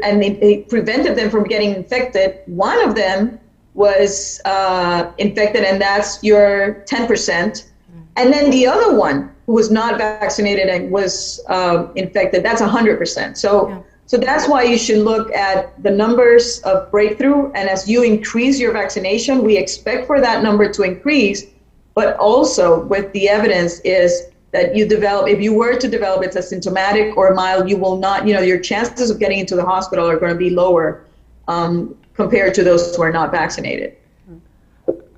and it prevented them from getting infected. 1 of them was infected, and that's your 10%. And then the other one who was not vaccinated and was infected, that's 100%. So that's why you should look at the numbers of breakthrough. And as you increase your vaccination, we expect for that number to increase. But also with the evidence is that if you were to develop it as symptomatic or mild, you will not, your chances of getting into the hospital are going to be lower compared to those who are not vaccinated.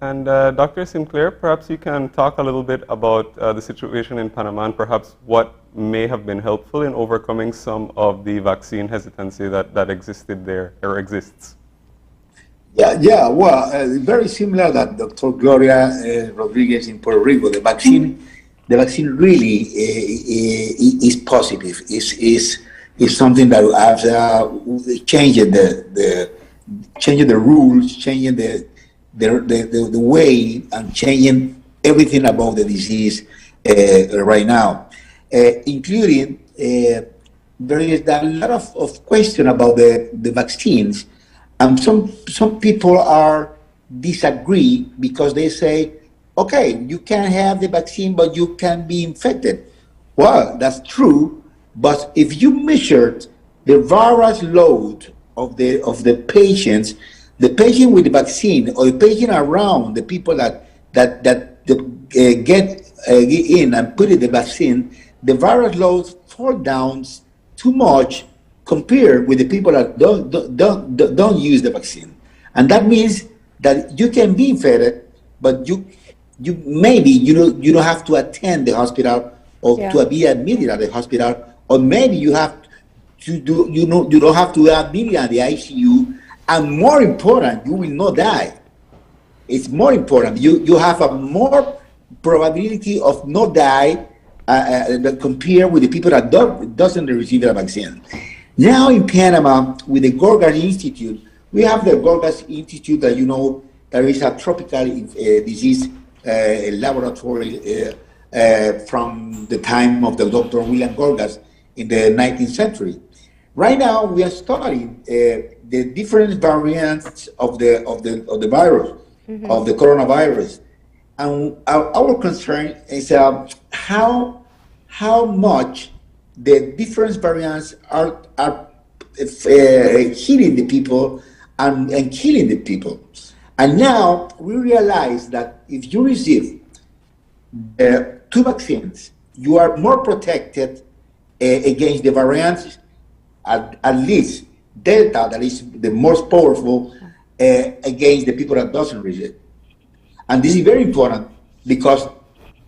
And Dr. Sinclair, perhaps you can talk a little bit about the situation in Panama and perhaps what may have been helpful in overcoming some of the vaccine hesitancy that existed there or exists. Well, very similar that Dr. Gloria Rodriguez in Puerto Rico. The vaccine really is positive. Is something that has changed the rules, changing the way, and changing everything about the disease right now, including there is a lot of question about the vaccines, and some people disagree because they say, okay, you can have the vaccine, but you can be infected. Well, that's true, but if you measured the virus load of the patients, the patient with the vaccine or the patient around the people that get in and put in the vaccine, the virus load fall down too much compared with the people that don't use the vaccine, and that means that you can be infected, but you maybe you don't have to attend the hospital or to be admitted at the hospital, or maybe you have to do you don't have to be admitted at the ICU, and more important, you will not die. It's more important. You have a more probability of not die compared with the people that doesn't receive the vaccine. Now in Panama, with the Gorgas Institute, we have the Gorgas Institute that there is a tropical disease laboratory from the time of the Dr. William Gorgas in the 19th century. Right now, we are studying the different variants of the virus, of the coronavirus, and our concern is how much the different variants are hitting the people and killing the people. And now we realize that if you receive two vaccines, you are more protected against the variants, at least Delta, that is the most powerful, against the people that doesn't receive. And this is very important because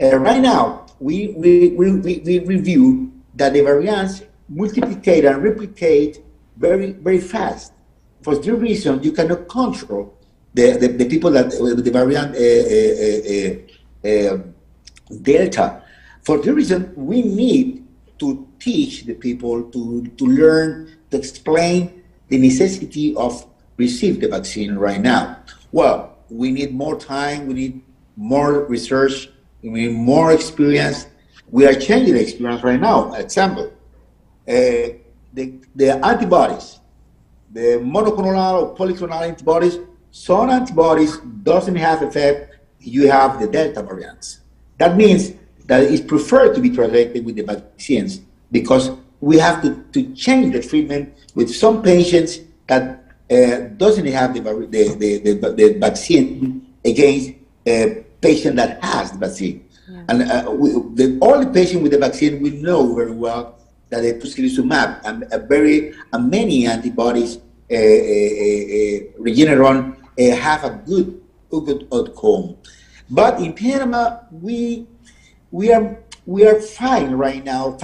right now we review that the variants multiplicate and replicate very, very fast. For this reason, you cannot control the people that with the variant Delta. For this reason, we need to teach the people to learn, to explain the necessity of receive the vaccine right now. Well, we need more time, we need more research, we need more experience. We are changing the experience right now. Example, the antibodies, the monoclonal or polyclonal antibodies, some antibodies doesn't have effect, you have the Delta variants. That means that it's preferred to be protected with the vaccines because we have to change the treatment with some patients that doesn't have the vaccine against a patient that has the vaccine. Yeah. And all the patients with the vaccine, we know very well that the tocilizumab and many antibodies, Regeneron, have a good outcome. But in Panama, we are fighting right now,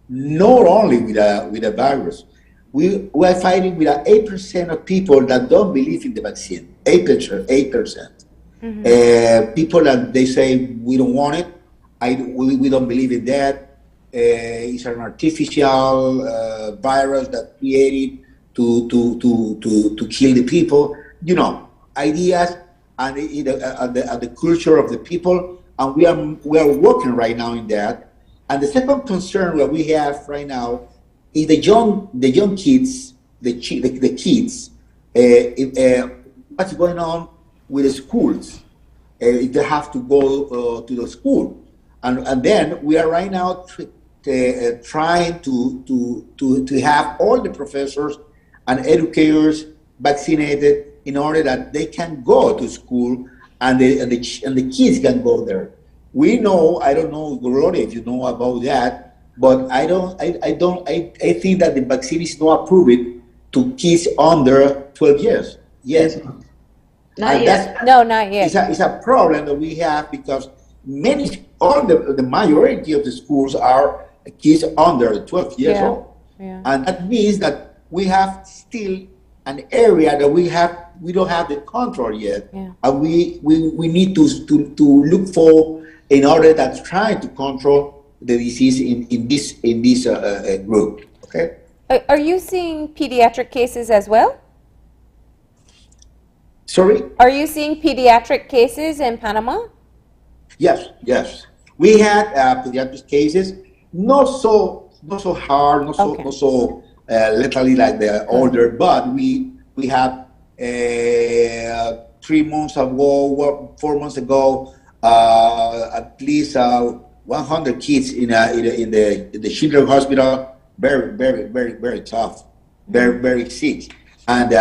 not only with a virus. We are fighting with 8% of people that don't believe in the vaccine. 8%. Mm-hmm. People that they say we don't want it. We don't believe in that. It's an artificial virus that created to kill the people. Ideas and the culture of the people, and we are working right now in that. And the second concern that we have right now is the young kids, the kids. What's going on with the schools? If they have to go to the school, and then we are right now trying to have all the professors and educators vaccinated in order that they can go to school and the kids can go there. We know, I don't know, Gloria, if you know about that, but I think that the vaccine is not approved to kids under 12 years. Yes. Not yet. No, not yet. It's a problem that we have because the majority of the schools are kids under 12 years old. Yeah. And that means that we have still an area that we don't have the control yet. Yeah. And we need to look for in order that trying to control the disease in this group. Okay. Are you seeing pediatric cases as well? Sorry? Are you seeing pediatric cases in Panama? Yes. We had pediatric cases, not so hard, not so literally like the older, but we have 3 months ago, 4 months ago, at least 100 kids in the children's hospital, very, very, very, very tough, very, very sick. And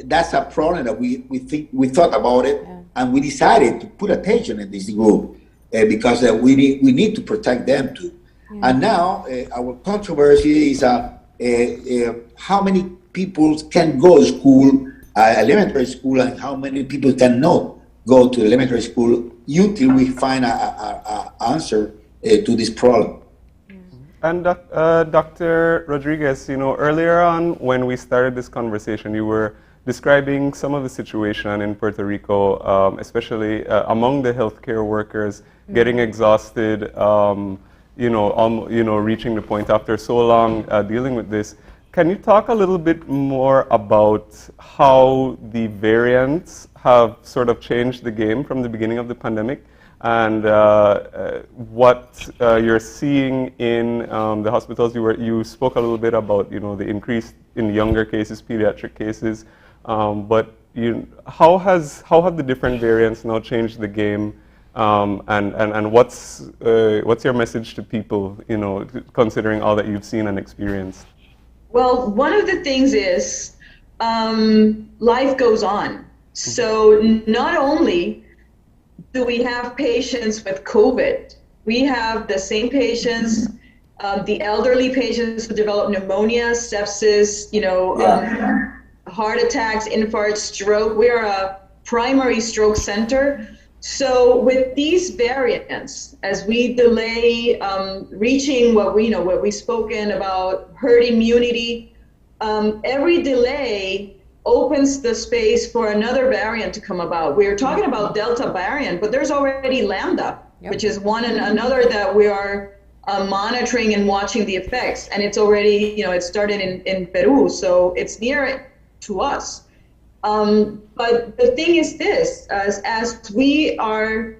that's a problem that we thought about it, and we decided to put attention in this group because we need to protect them too. And now our controversy is how many people can go to school, elementary school, and how many people cannot go to elementary school until we find an answer to this problem. And Dr. Rodriguez, earlier on when we started this conversation, you were describing some of the situation in Puerto Rico, especially among the healthcare workers, getting exhausted, reaching the point after so long dealing with this. Can you talk a little bit more about how the variants have sort of changed the game from the beginning of the pandemic, and what you're seeing in the hospitals? You spoke a little bit about the increase in younger cases, pediatric cases, but how have the different variants now changed the game, and what's your message to people, considering all that you've seen and experienced? Well, one of the things is life goes on. So not only do we have patients with COVID, we have the same patients, the elderly patients who develop pneumonia, sepsis, heart attacks, infarcts, stroke. We are a primary stroke center. So with these variants, as we delay reaching what we've spoken about, herd immunity, every delay opens the space for another variant to come about. We're talking about Delta variant, but there's already Lambda, which is one and another that we are monitoring and watching the effects. And it's already, it started in Peru, so it's near to us. But the thing is this, as we are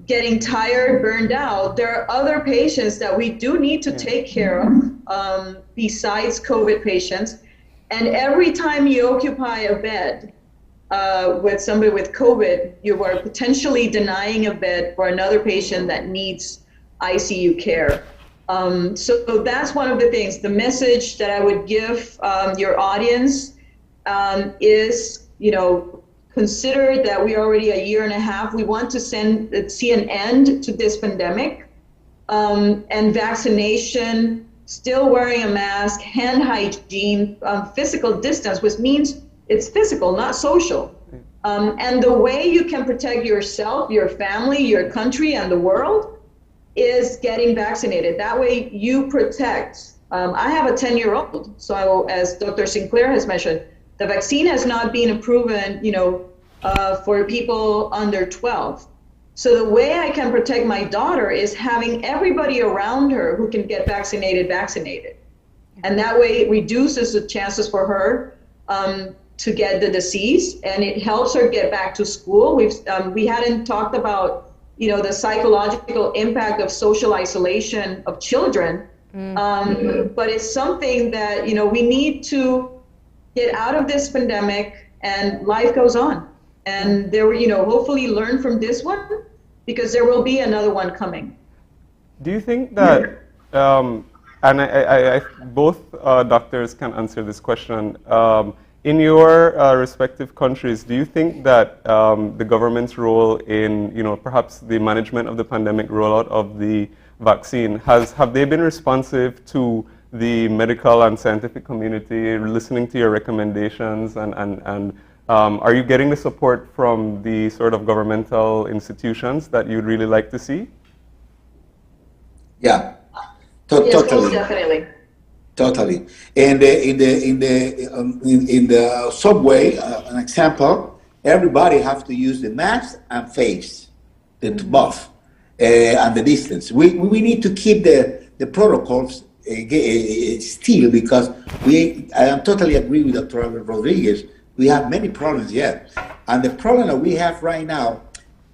getting tired, burned out, there are other patients that we do need to take care of besides COVID patients. And every time you occupy a bed with somebody with COVID, you are potentially denying a bed for another patient that needs ICU care. So that's one of the things. The message that I would give your audience is, consider that we're already a year and a half. We want to see an end to this pandemic, and vaccination, still wearing a mask, hand hygiene, physical distance, which means it's physical, not social. And the way you can protect yourself, your family, your country, and the world is getting vaccinated. That way you protect. I have a 10-year-old, so as Dr. Sinclair has mentioned, the vaccine has not been proven, for people under 12. So the way I can protect my daughter is having everybody around her who can get vaccinated. And that way it reduces the chances for her to get the disease, and it helps her get back to school. We hadn't talked about, the psychological impact of social isolation of children, but it's something that, we need to get out of this pandemic, and life goes on. And hopefully learn from this one, because there will be another one coming. Do you think that, and I both doctors can answer this question, in your respective countries, do you think that the government's role in, perhaps the management of the pandemic rollout of the vaccine, have they been responsive to the medical and scientific community, listening to your recommendations, and are you getting the support from the sort of governmental institutions that you'd really like to see? Yeah, yes, totally. most definitely. Totally. And in the subway, an example, everybody have to use the mask and face, the buff, and the distance. We need to keep the protocols still, because I am totally agree with Dr. Rodriguez. We have many problems yet. And the problem that we have right now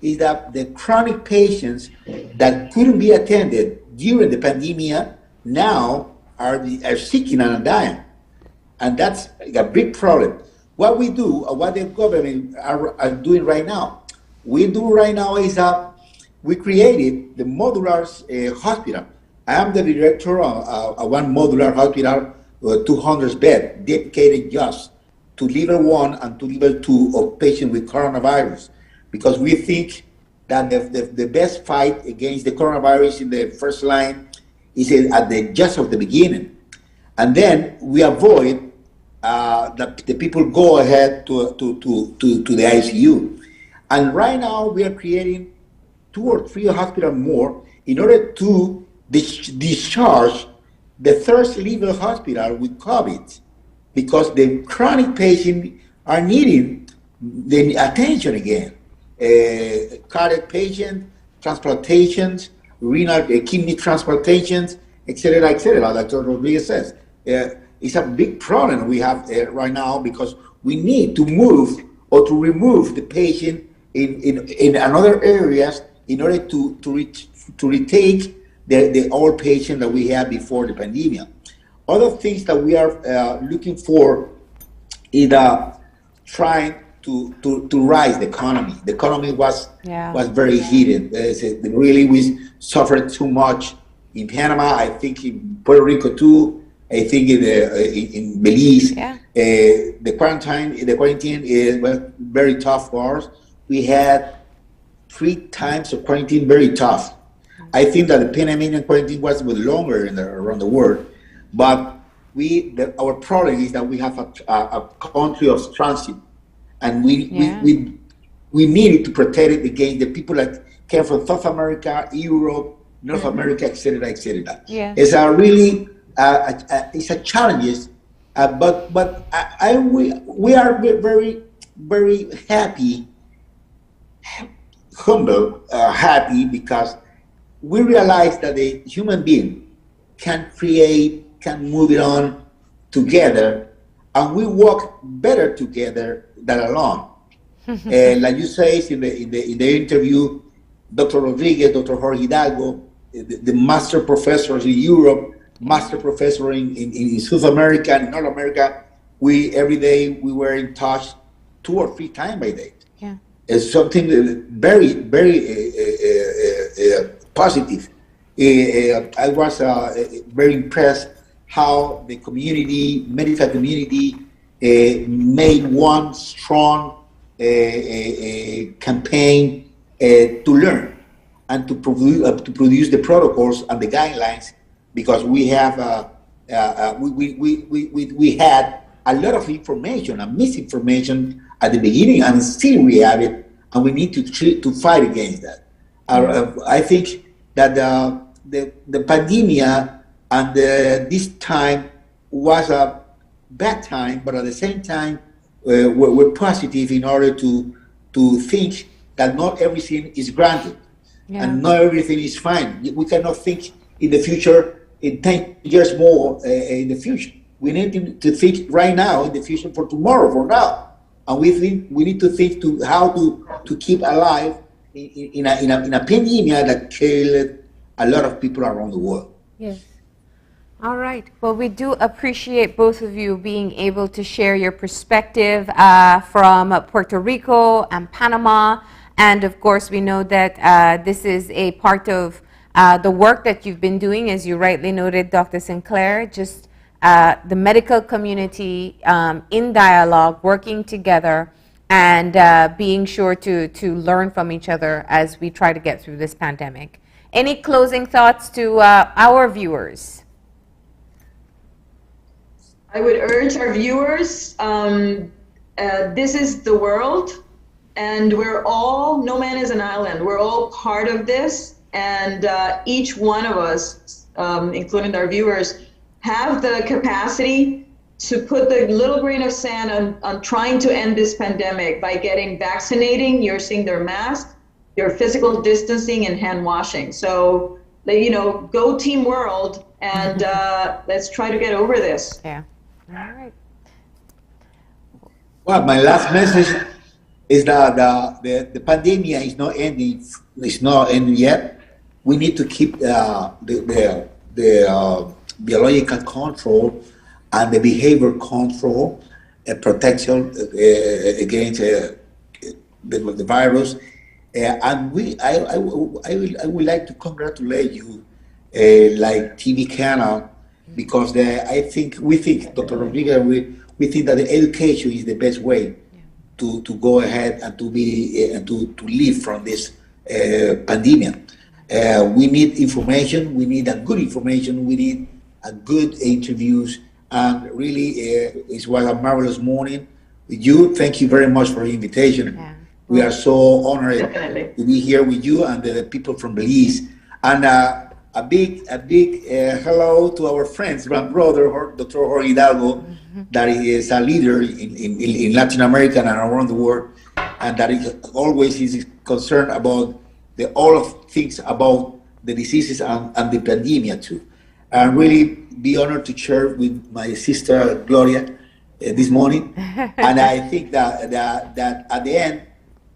is that the chronic patients that couldn't be attended during the pandemic now are seeking and dying. And that's a big problem. what we do, what the government are doing right now, we do right now is we created the modular hospital. I am the director of one modular hospital, 200 bed, dedicated just to level 1 and to level 2 of patients with coronavirus, because we think that the best fight against the coronavirus in the first line is at the just of the beginning, and then we avoid that the people go ahead to the ICU. And right now we are creating 2 or 3 hospitals more in order to discharge the first level hospital with COVID, because the chronic patients are needing the attention again. Cardiac patients, transplantations, renal kidney transplantations, etc., etc., like Dr. Rodriguez says. It's a big problem we have right now, because we need to move or to remove the patient in another areas in order to retake the old patient that we had before the pandemic. Other things that we are looking for is trying to rise the economy. The economy was very heated. Really, we suffered too much in Panama. I think in Puerto Rico too. I think in Belize. The quarantine was very tough for us. We had 3 times of quarantine, very tough. I think that the Panamanian quarantine was longer around the world, but our problem is that we have a country of transit, and we needed to protect it against the people that came from South America, Europe, North America, etc., etc. It's a really it's a challenge, but we are very, very happy, humble, happy, because we realize that the human being can create, can move it on together, and we work better together than alone. Like you say in the interview, Dr. Rodriguez, Dr. Jorge Hidalgo, the master professors in Europe, master professor in South America and North America, every day we were in touch 2 or 3 times by day. It's something very, very positive. I was very impressed how the community, medical community, made one strong campaign to learn and to produce the protocols and the guidelines, because we have we had a lot of information and misinformation at the beginning, and still we have it, and we need to fight against that. I think that the pandemic and this time was a bad time, but at the same time we're positive in order to think that not everything is granted and not everything is fine. We cannot think in the future, in 10 years more in the future. We need to think right now in the future, for tomorrow, for now. And we need to think to how to keep alive in a pandemic that killed a lot of people around the world. Yes. All right. Well, we do appreciate both of you being able to share your perspective from Puerto Rico and Panama. And of course, we know that this is a part of the work that you've been doing, as you rightly noted, Dr. Sinclair, just the medical community in dialogue, working together, and being sure to learn from each other as we try to get through this pandemic. Any closing thoughts to our viewers? I would urge our viewers, this is the world, and we're all, no man is an island. We're all part of this, and each one of us, including our viewers, have the capacity to put the little grain of sand on trying to end this pandemic by getting vaccinating, using their mask, your physical distancing, and hand washing. So, go Team World, and let's try to get over this. Yeah. All right. Well, my last message is that the pandemic is not ending. It's not ending yet. We need to keep the biological control and the behavior control. protection against the virus. And I would like to congratulate you, like TV Canal, because we think, Dr. Rodriguez, we think that the education is the best way to go ahead and to be and to live from this pandemic. We need information. We need a good information. We need a good interviews. And really, it was a marvelous morning with you. Thank you very much for the invitation. Yeah. We are so honored to be here with you and the people from Belize. And a big hello to our friends, my brother, Dr. Jorge Hidalgo, that is a leader in Latin America and around the world, and that is always is concerned about all of things about the diseases and the pandemic too. And really be honored to share with my sister Gloria this morning. And I think that at the end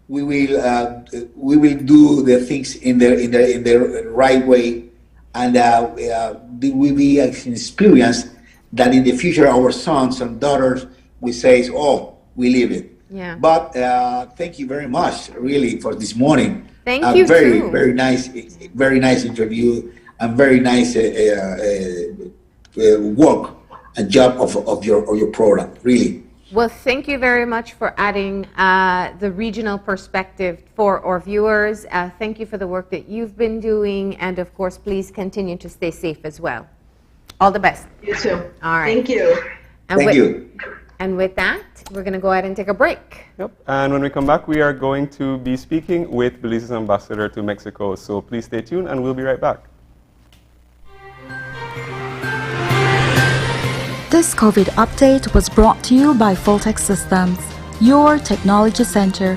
we will do the things in the right way, and we will be an experience that in the future our sons and daughters will say, "Oh, we live it." Yeah. But thank you very much, really, for this morning. Thank you too. Very nice interview and very nice work and job of your program, really. Well, thank you very much for adding the regional perspective for our viewers. Thank you for the work that you've been doing, and of course, please continue to stay safe as well. All the best. You too. All right. Thank you. Thank you. And with that, we're going to go ahead and take a break. Yep. And when we come back, we are going to be speaking with Belize's ambassador to Mexico. So please stay tuned, and we'll be right back. This COVID update was brought to you by Foltech Systems, your technology center,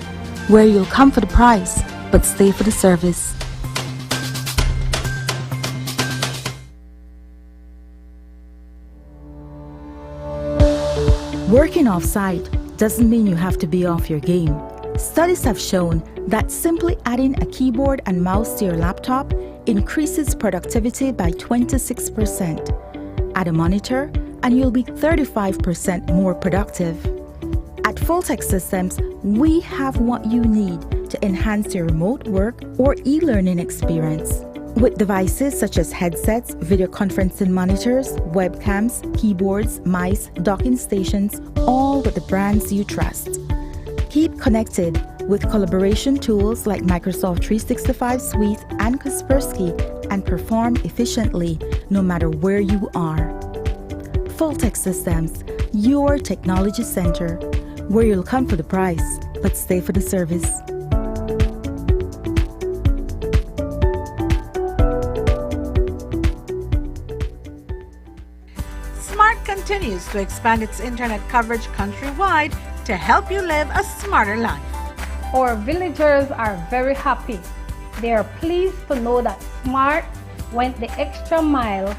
where you'll come for the price, but stay for the service. Working off-site doesn't mean you have to be off your game. Studies have shown that simply adding a keyboard and mouse to your laptop increases productivity by 26%. Add a monitor, and you'll be 35% more productive. At Foltech Systems, we have what you need to enhance your remote work or e-learning experience. With devices such as headsets, video conferencing monitors, webcams, keyboards, mice, docking stations, all with the brands you trust. Keep connected with collaboration tools like Microsoft 365 Suite and Kaspersky and perform efficiently no matter where you are. Foltech Systems, your technology center, where you'll come for the price, but stay for the service. Smart continues to expand its internet coverage countrywide to help you live a smarter life. Our villagers are very happy. They are pleased to know that Smart went the extra mile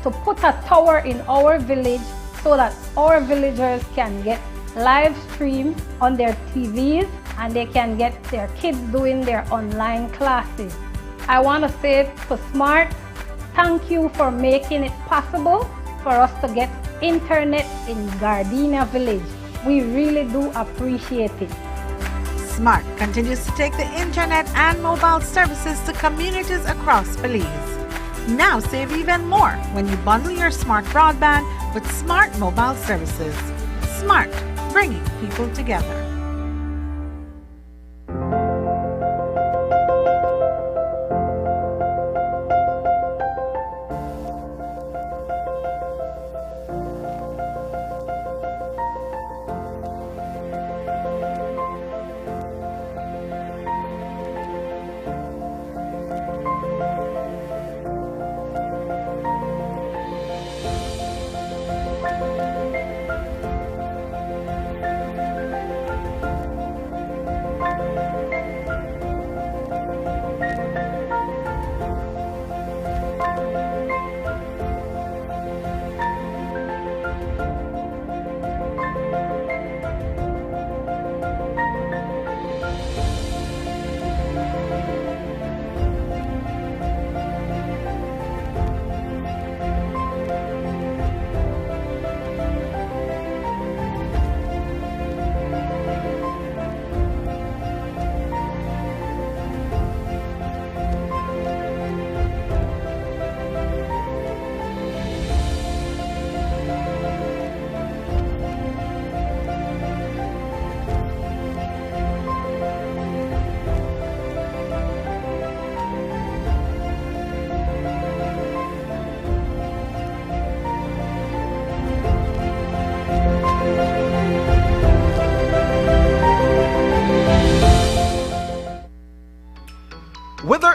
to put a tower in our village so that our villagers can get live stream on their TVs and they can get their kids doing their online classes. I want to say to Smart, thank you for making it possible for us to get internet in Gardenia village. We really do appreciate it. Smart continues to take the internet and mobile services to communities across Belize. Now save even more when you bundle your Smart broadband with Smart mobile services. Smart, bringing people together.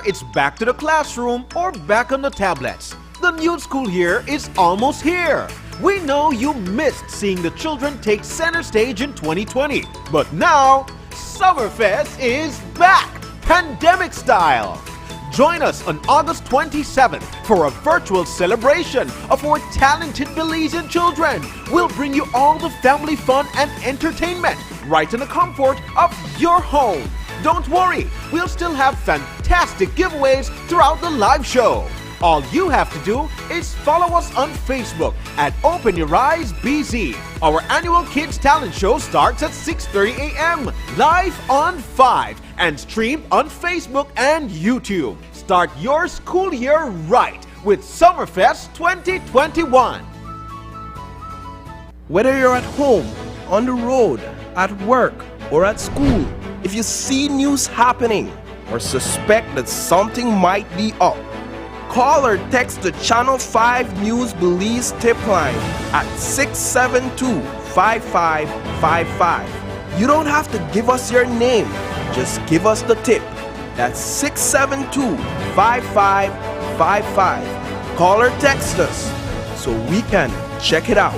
it's back to the classroom or back on the tablets. The new school year is almost here. We know you missed seeing the children take center stage in 2020, but now Summerfest is back, pandemic style. Join us on August 27th for a virtual celebration of our talented Belizean children. We'll bring you all the family fun and entertainment right in the comfort of your home. Don't worry, we'll still have fantastic giveaways throughout the live show. All you have to do is follow us on Facebook at Open Your Eyes BZ. Our annual Kids Talent Show starts at 6:30 a.m. live on 5 and streamed on Facebook and YouTube. Start your school year right with Summerfest 2021. Whether you're at home, on the road, at work, or at school, if you see news happening or suspect that something might be up, call or text the Channel 5 News Belize tip line at 672-5555. You don't have to give us your name, just give us the tip. That's 672-5555. Call or text us so we can check it out.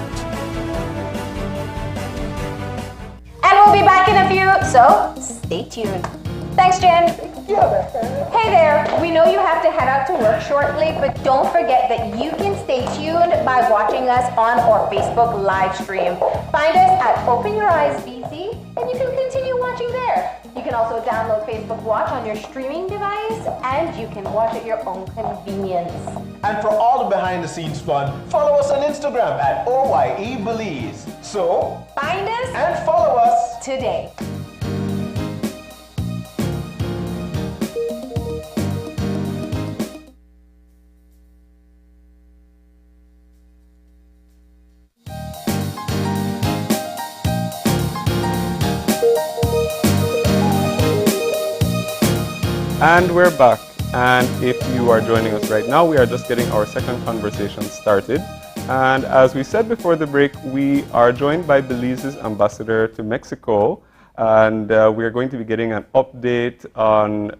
And we'll be back in a few, so stay tuned. Thanks, Jen. Hey there, we know you have to head out to work shortly, but don't forget that you can stay tuned by watching us on our Facebook live stream. Find us at Open Your Eyes BC, and you can continue watching there. You can also download Facebook Watch on your streaming device, and you can watch at your own convenience. And for all the behind the scenes fun, follow us on Instagram at OYE Belize. So, find us and follow us today. And we're back. And if you are joining us right now, we are just getting our second conversation started. And as we said before the break, we are joined by Belize's ambassador to Mexico. And we are going to be getting an update on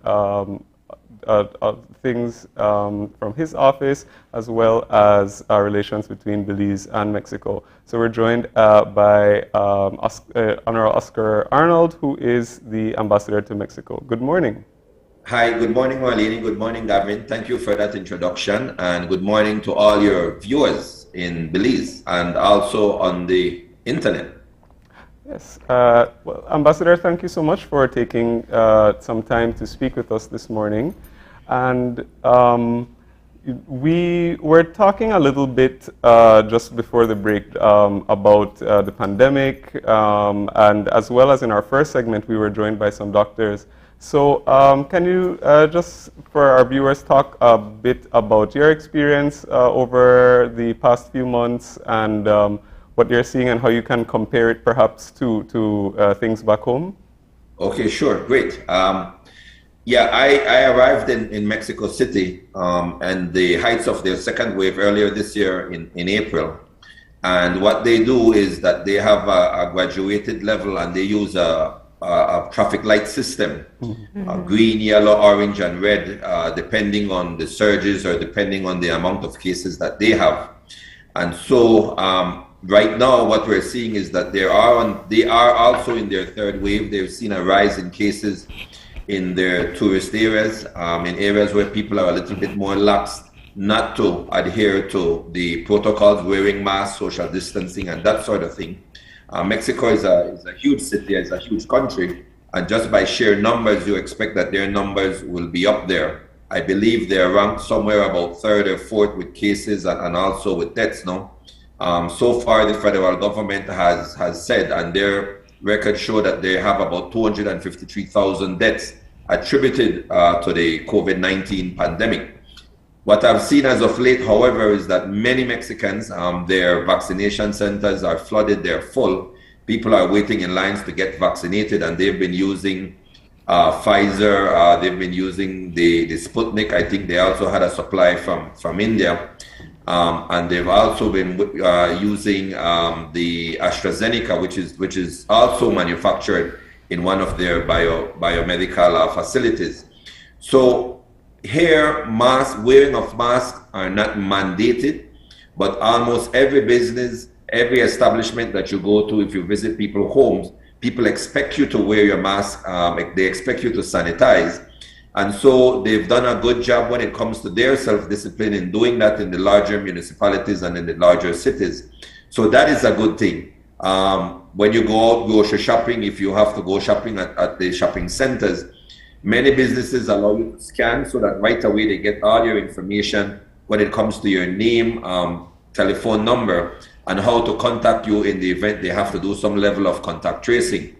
things from his office, as well as relations between Belize and Mexico. So we're joined by Honorable Oscar Arnold, who is the ambassador to Mexico. Good morning. Hi, good morning, Marlene. Good morning, Gavin. Thank you for that introduction, and good morning to all your viewers in Belize and also on the internet. Yes. Well, Ambassador, thank you so much for taking some time to speak with us this morning. And we were talking a little bit just before the break about the pandemic, and as well as in our first segment, we were joined by some doctors. So can you just, for our viewers, talk a bit about your experience over the past few months and what you're seeing and how you can compare it perhaps to things back home? Okay, sure, great. Yeah, I arrived in Mexico City and the heights of their second wave earlier this year in April. And what they do is that they have a graduated level, and they use a traffic light system, green, yellow, orange, and red, depending on the surges or depending on the amount of cases that they have. And so right now what we're seeing is that they are also in their third wave. They've seen a rise in cases in their tourist areas, in areas where people are a little bit more lax not to adhere to the protocols, wearing masks, social distancing, and that sort of thing. Mexico is a huge city, it's a huge country, and just by sheer numbers, you expect that their numbers will be up there. I believe they're ranked somewhere about third or fourth with cases and also with deaths now. So far, the federal government has said, and their records show that they have about 253,000 deaths attributed to the COVID-19 pandemic. What I've seen as of late, however, is that many Mexicans, their vaccination centers are flooded, they're full. People are waiting in lines to get vaccinated, and they've been using Pfizer, they've been using the Sputnik. I think they also had a supply from India. And they've also been using the AstraZeneca, which is also manufactured in one of their biomedical facilities. So here, wearing of masks are not mandated, but almost every business, every establishment that you go to, if you visit people's homes, people expect you to wear your mask. They expect you to sanitize. And so they've done a good job when it comes to their self-discipline in doing that in the larger municipalities and in the larger cities. So that is a good thing. When you go out grocery shopping, if you have to go shopping at the shopping centers, many businesses allow you to scan so that right away they get all your information when it comes to your name, telephone number, and how to contact you in the event they have to do some level of contact tracing.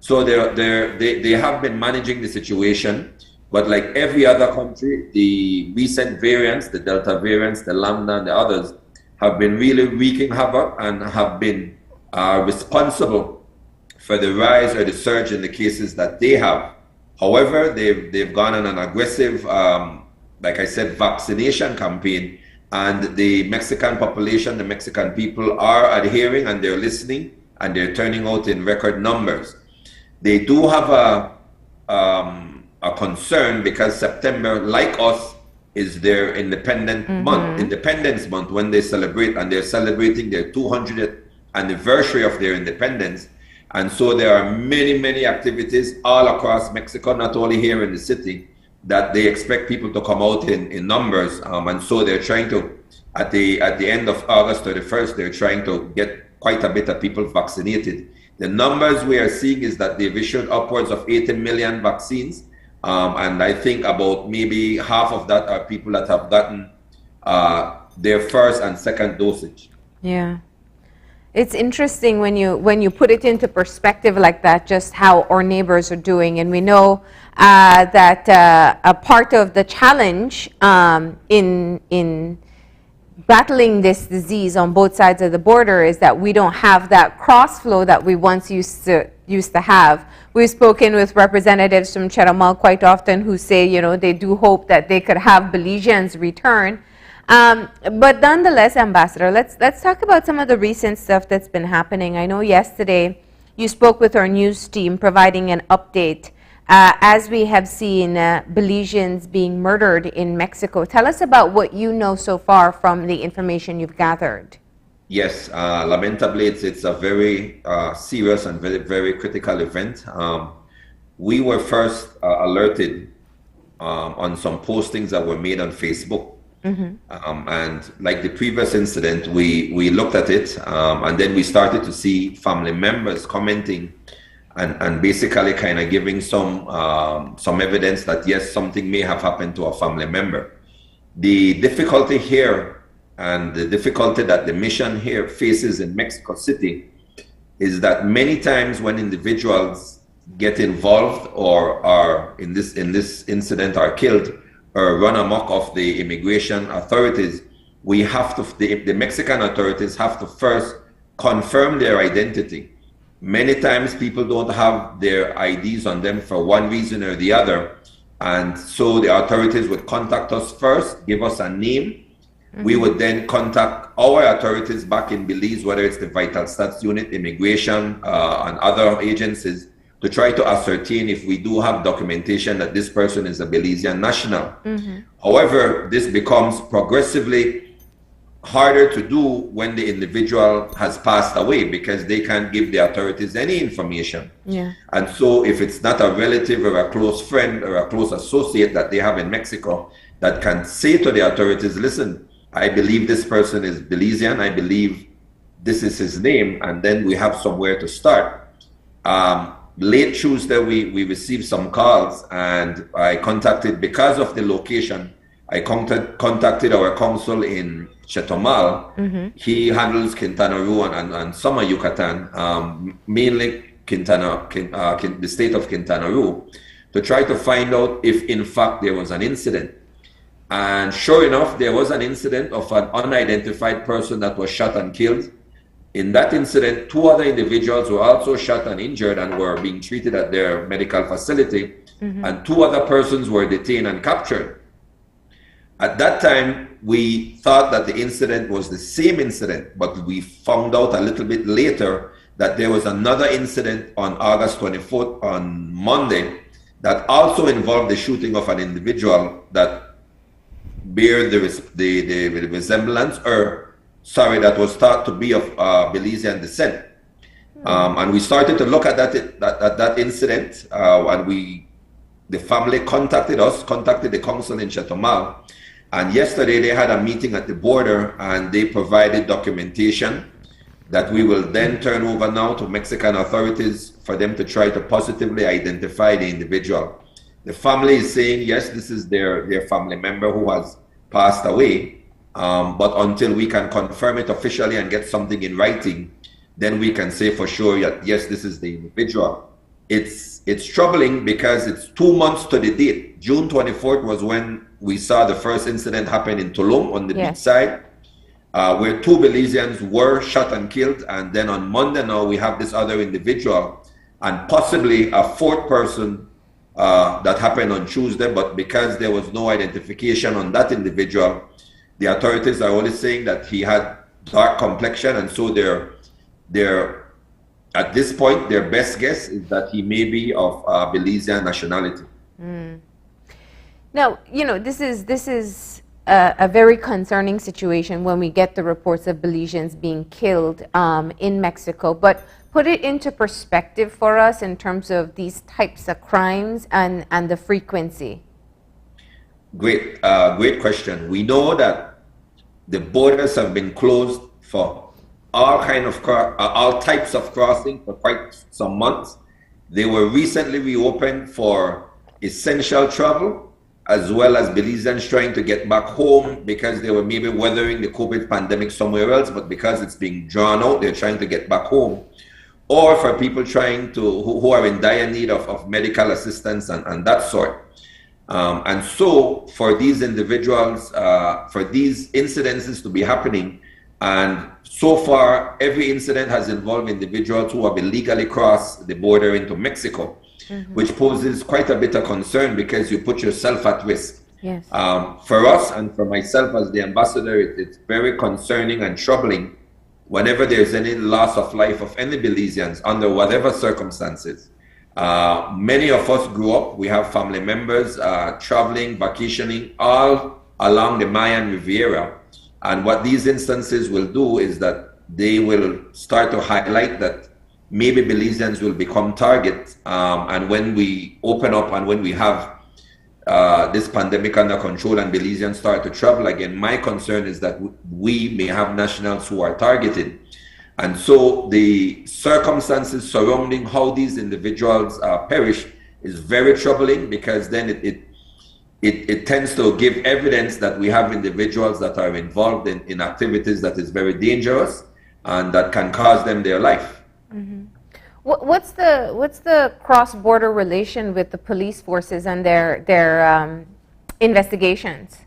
So they have been managing the situation, but like every other country, the recent variants, the Delta variants, the Lambda and the others, have been really wreaking havoc and have been responsible for the rise or the surge in the cases that they have. However, they've gone on an aggressive, like I said, vaccination campaign, and the Mexican population, the Mexican people are adhering and they're listening and they're turning out in record numbers. They do have a concern because September, like us, is their Independence Month when they celebrate, and they're celebrating their 200th anniversary of their independence. And so there are many, many activities all across Mexico, not only here in the city, that they expect people to come out in numbers. And so they're trying to, at the end of August 31st, they're trying to get quite a bit of people vaccinated. The numbers we are seeing is that they've issued upwards of 80 million vaccines. And I think about maybe half of that are people that have gotten their first and second dosage. Yeah. It's interesting when you put it into perspective like that, just how our neighbors are doing. And we know that a part of the challenge in battling this disease on both sides of the border is that we don't have that cross flow that we once used to have. We've spoken with representatives from Chetumal quite often who say, they do hope that they could have Belizeans return. But nonetheless, Ambassador, let's talk about some of the recent stuff that's been happening. I know yesterday you spoke with our news team providing an update as we have seen Belizeans being murdered in Mexico. Tell us about what you know so far from the information you've gathered. Yes, lamentably, it's a very serious and very, very critical event. We were first alerted on some postings that were made on Facebook. And like the previous incident, we looked at it and then we started to see family members commenting and basically kind of giving some evidence that yes, something may have happened to a family member. The difficulty here and the difficulty that the mission here faces in Mexico City is that many times when individuals get involved or are in this incident are killed or run amok of the immigration authorities, we have to, the Mexican authorities have to first confirm their identity. Many times people don't have their IDs on them for one reason or the other. And so the authorities would contact us first, give us a name. We would then contact our authorities back in Belize, whether it's the Vital Stats Unit, Immigration, and other agencies, to try to ascertain if we do have documentation that this person is a Belizean national. However, this becomes progressively harder to do when the individual has passed away because they can't give the authorities any information. And so if it's not a relative or a close friend or a close associate that they have in Mexico that can say to the authorities, listen, I believe this person is Belizean, I believe this is his name, and then we have somewhere to start. Late Tuesday, we received some calls and I contacted, because of the location, I contacted our consul in Chetumal. He handles Quintana Roo and some of Yucatan, mainly the state of Quintana Roo, to try to find out if in fact there was an incident. And sure enough, there was an incident of an unidentified person that was shot and killed. In that incident, 2 other individuals were also shot and injured and were being treated at their medical facility. And 2 other persons were detained and captured. At that time, we thought that the incident was the same incident, but we found out a little bit later that there was another incident on August 24th, on Monday, that also involved the shooting of an individual that bear the resemblance, or sorry, that was thought to be of Belizean descent. And we started to look at that incident, and the family contacted the council in Chetumal, and yesterday they had a meeting at the border, and they provided documentation that we will then turn over now to Mexican authorities for them to try to positively identify the individual. The family is saying, yes, this is their family member who has passed away, but until we can confirm it officially and get something in writing, then we can say for sure that, yes, this is the individual. It's troubling because it's 2 months to the date. June 24th was when we saw the first incident happen in Tulum on the beach side, where 2 Belizeans were shot and killed. And then on Monday now, we have this other individual and possibly a 4th person that happened on Tuesday. But because there was no identification on that individual, the authorities are only saying that he had dark complexion. And so they're at this point, their best guess is that he may be of Belizean nationality. Now, this is a very concerning situation when we get the reports of Belizeans being killed in Mexico. But put it into perspective for us in terms of these types of crimes and the frequency. Great question. We know that the borders have been closed for all types of crossing for quite some months. They were recently reopened for essential travel, as well as Belizeans trying to get back home because they were maybe weathering the COVID pandemic somewhere else, but because it's being drawn out, they're trying to get back home. Or for people trying to, who are in dire need of medical assistance and that sort. And so for these individuals, for these incidences to be happening, and so far, every incident has involved individuals who have illegally crossed the border into Mexico, which poses quite a bit of concern because you put yourself at risk. Yes. For us and for myself as the ambassador, it's very concerning and troubling whenever there's any loss of life of any Belizeans under whatever circumstances. Many of us grew up, we have family members traveling, vacationing all along the Mayan Riviera. And what these instances will do is that they will start to highlight that maybe Belizeans will become targets. And when we open up and when we have this pandemic under control and Belizeans start to travel again, my concern is that we may have nationals who are targeted. And so the circumstances surrounding how these individuals perish is very troubling, because then it tends to give evidence that we have individuals that are involved in activities that is very dangerous and that can cost them their life. What's the cross-border relation with the police forces and their investigations?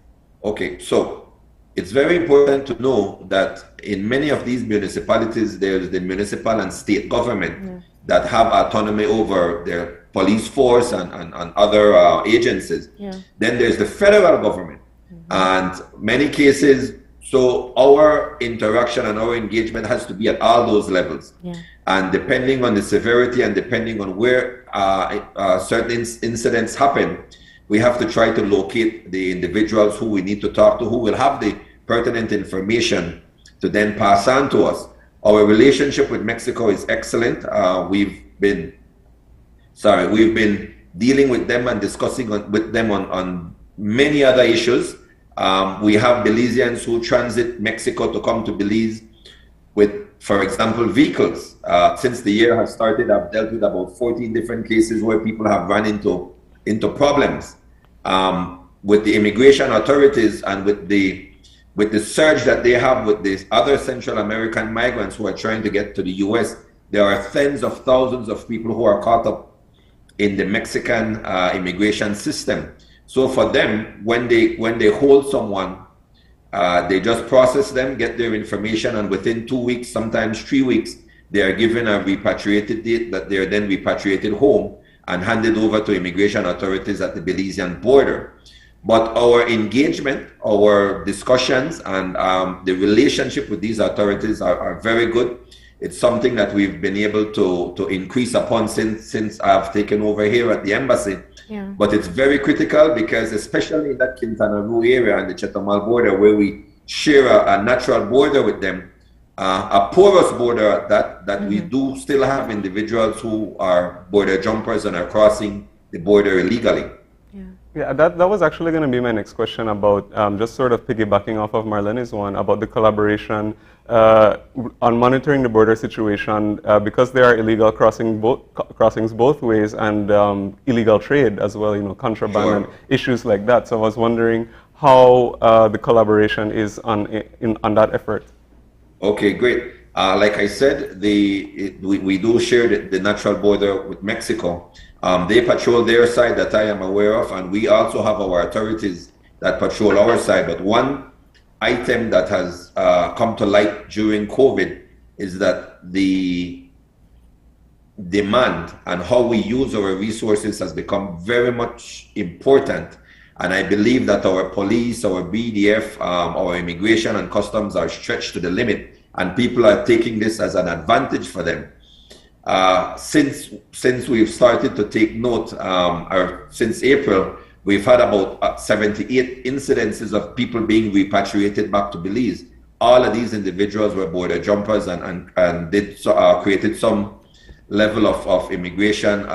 Okay, so it's very important to know that in many of these municipalities, there's the municipal and state government that have autonomy over their police force and other agencies. Then there's the federal government. And many cases, so our interaction and our engagement has to be at all those levels. And depending on the severity and depending on where certain incidents happen, we have to try to locate the individuals who we need to talk to, who will have the pertinent information to then pass on to us. Our relationship with Mexico is excellent. We've been dealing with them and discussing with them on many other issues. We have Belizeans who transit Mexico to come to Belize with, for example, vehicles. Since the year has started, I've dealt with about 14 different cases where people have run into problems with the immigration authorities and with the surge that they have with these other Central American migrants who are trying to get to the US. There are tens of thousands of people who are caught up in the Mexican immigration system. So for them, when they hold someone, they just process them, get their information, and within 2 weeks, sometimes 3 weeks, they are given a repatriated date that they are then repatriated home and handed over to immigration authorities at the Belizean border. But our engagement, our discussions, and the relationship with these authorities are very good. It's something that we've been able to increase upon since I've taken over here at the embassy. Yeah. But it's very critical because especially in that Quintana Roo area and the Chetumal border where we share a natural border with them, a porous border at that we do still have individuals who are border jumpers and are crossing the border illegally. Yeah, that was actually going to be my next question about just sort of piggybacking off of Marlene's one about the collaboration on monitoring the border situation because there are illegal crossings both ways and illegal trade as well, you know, contraband and issues like that. So I was wondering how the collaboration is on that effort. Okay, great. Like I said, we do share the natural border with Mexico. They patrol their side that I am aware of, and we also have our authorities that patrol our side. But one item that has come to light during COVID is that the demand and how we use our resources has become very much important. And I believe that our police, our BDF, our immigration and customs are stretched to the limit, and people are taking this as an advantage for them. Since we've started to take note, or since April, we've had about 78 incidences of people being repatriated back to Belize. All of these individuals were border jumpers and did created some level of immigration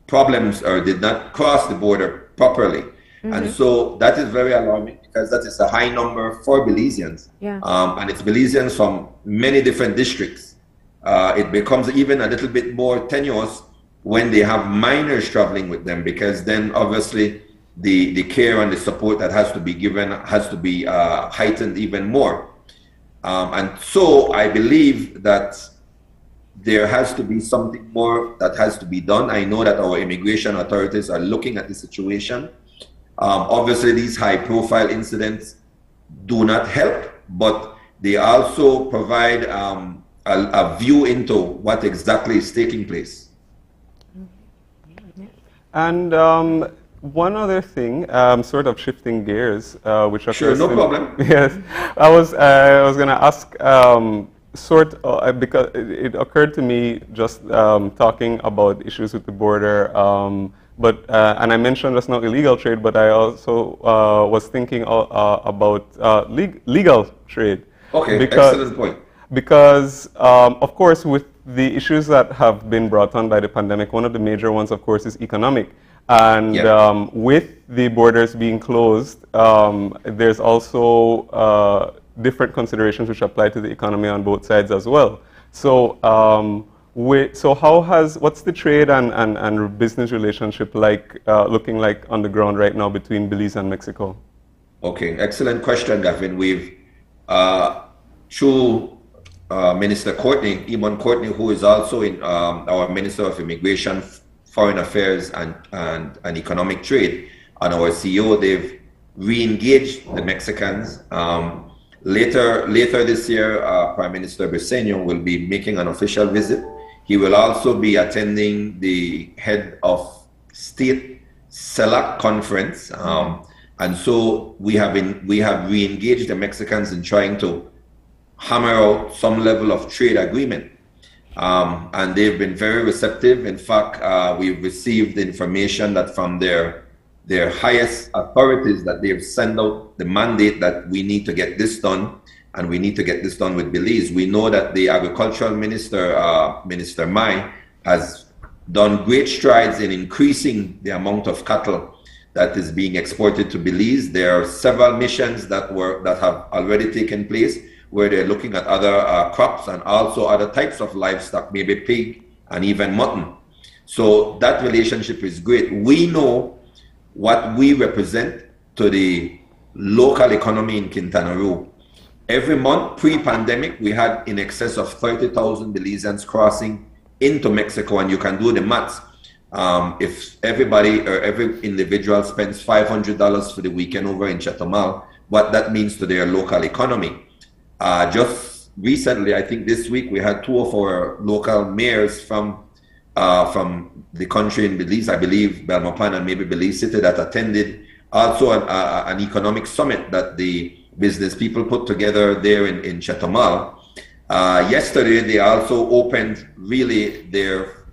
problems or did not cross the border properly. And so that is very alarming because that is a high number for Belizeans. Yeah. And it's Belizeans from many different districts. It becomes even a little bit more tenuous when they have minors traveling with them, because then obviously the care and the support that has to be given has to be heightened even more. And so I believe that there has to be something more that has to be done. I know that our immigration authorities are looking at the situation. Obviously, these high-profile incidents do not help, but they also provide a view into what exactly is taking place. And one other thing, sort of shifting gears, which occurs Sure, no problem. Yes, I was going to ask, because it occurred to me just talking about issues with the border. And I mentioned just now illegal trade, but I also was thinking about legal trade. Okay, excellent point. Because, of course, with the issues that have been brought on by the pandemic, one of the major ones, of course, is economic. And with the borders being closed, there's also different considerations which apply to the economy on both sides as well. So, what's the trade and business relationship looking like on the ground right now between Belize and Mexico? Okay, excellent question, Gavin. We've, through Minister Courtney, Eamon Courtney, who is also in our Minister of Immigration, Foreign Affairs and Economic Trade, and our CEO, they've re-engaged the Mexicans. Later this year, Prime Minister Briceño will be making an official visit. He will also be attending the Head of State CELAC conference. And so we have re-engaged the Mexicans in trying to hammer out some level of trade agreement. And they've been very receptive. In fact, we've received information that from their highest authorities that they've sent out the mandate that we need to get this done, and we need to get this done with Belize. We know that the Agricultural Minister, Minister Mai, has done great strides in increasing the amount of cattle that is being exported to Belize. There are several missions that have already taken place where they're looking at other crops and also other types of livestock, maybe pig and even mutton. So that relationship is great. We know what we represent to the local economy in Quintana Roo. Every month, pre-pandemic, we had in excess of 30,000 Belizeans crossing into Mexico, and you can do the maths. If everybody or every individual spends $500 for the weekend over in Chetumal, what that means to their local economy. Just recently, I think this week, we had two of our local mayors from the country in Belize, I believe Belmopan and maybe Belize City, that attended also an economic summit that the business people put together there in Chetumal. Yesterday, they also opened really their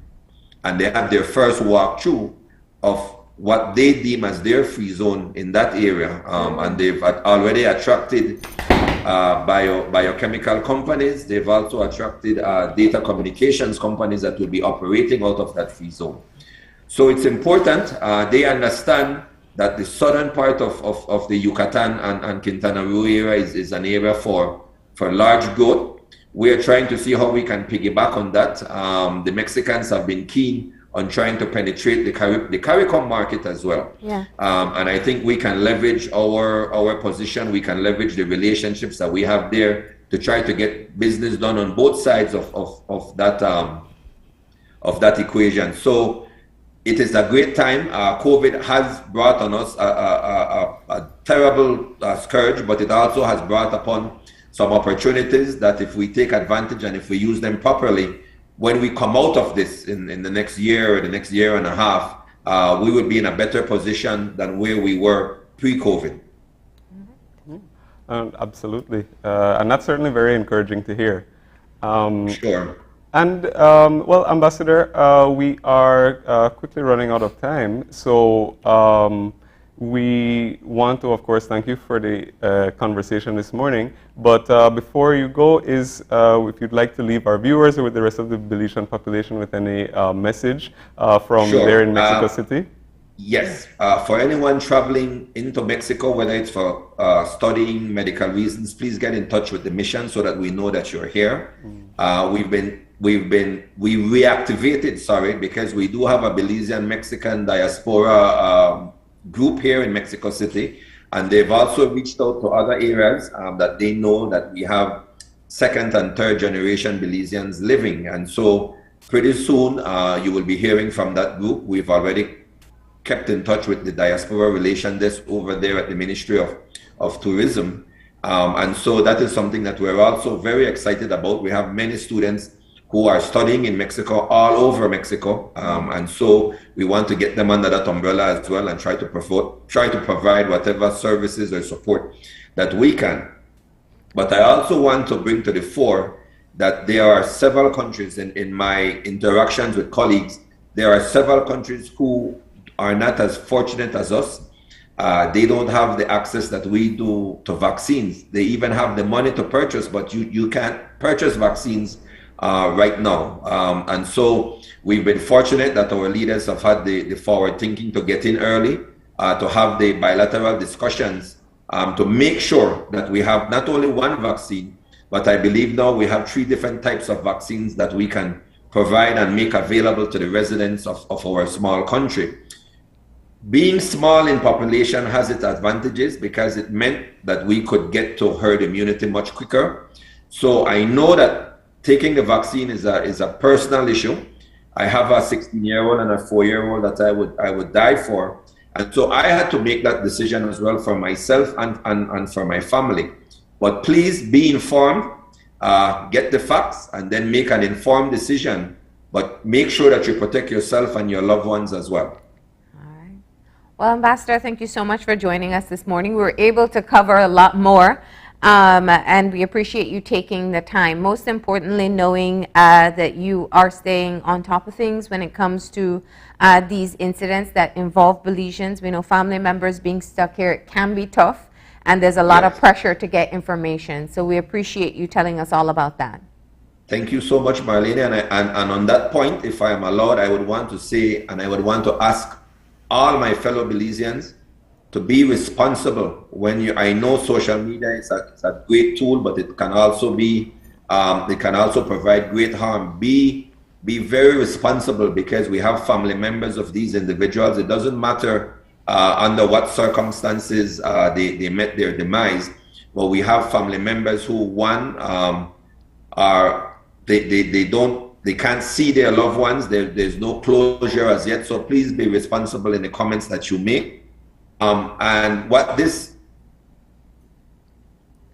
and they had their first walkthrough of what they deem as their free zone in that area, and they've already attracted biochemical companies. They've also attracted data communications companies that will be operating out of that free zone. So it's important. They understand that the southern part of the Yucatan and Quintana Roo area is an area for large growth. We are trying to see how we can piggyback on that. The Mexicans have been keen on trying to penetrate the CARICOM market as well. Yeah. And I think we can leverage our position. We can leverage the relationships that we have there to try to get business done on both sides of that equation. So it is a great time. COVID has brought on us a terrible scourge, but it also has brought upon some opportunities that if we take advantage and if we use them properly, when we come out of this in the next year or the next year and a half, we would be in a better position than where we were pre-COVID. Absolutely. And that's certainly very encouraging to hear. Sure. And, well, Ambassador, we are quickly running out of time. So we want to, of course, thank you for the conversation this morning. But before you go, if you'd like to leave our viewers or with the rest of the Belizean population with any message from there in Mexico City? Yes. For anyone traveling into Mexico, whether it's for studying, medical reasons, please get in touch with the mission so that we know that you're here. We reactivated, because we do have a Belizean Mexican diaspora group here in Mexico City, and they've also reached out to other areas that they know that we have second and third generation Belizeans living, and so pretty soon you will be hearing from that group. We've already kept in touch with the diaspora relation desk over there at the Ministry of Tourism, and so that is something that we're also very excited about. We have many students who are studying in Mexico, all over Mexico, and so we want to get them under that umbrella as well and try to provide whatever services or support that we can. But I also want to bring to the fore that there are several countries in my interactions with colleagues, there are several countries who are not as fortunate as us. They don't have the access that we do to vaccines. They even have the money to purchase, but you can't purchase vaccines right now. And so we've been fortunate that our leaders have had the forward thinking to get in early, to have the bilateral discussions, to make sure that we have not only one vaccine, but I believe now we have 3 different types of vaccines that we can provide and make available to the residents of our small country. Being small in population has its advantages because it meant that we could get to herd immunity much quicker. So I know that taking the vaccine is a personal issue. I have a 16-year-old and a 4-year-old that I would die for. And so I had to make that decision as well for myself and for my family. But please be informed, get the facts, and then make an informed decision. But make sure that you protect yourself and your loved ones as well. Well, Ambassador, thank you so much for joining us this morning. We were able to cover a lot more, and we appreciate you taking the time. Most importantly, knowing that you are staying on top of things when it comes to these incidents that involve Belizeans. We know family members being stuck here, it can be tough, and there's a lot of pressure to get information. So we appreciate you telling us all about that. Thank you so much, Marlene. And on that point, if I am allowed, I would want to say, and I would want to ask all my fellow Belizeans to be responsible when I know social media is a great tool, but it can also be, it can also provide great harm. Be very responsible because we have family members of these individuals. It doesn't matter under what circumstances they met their demise, but we have family members who they can't see their loved ones. There's no closure as yet. So please be responsible in the comments that you make. And what this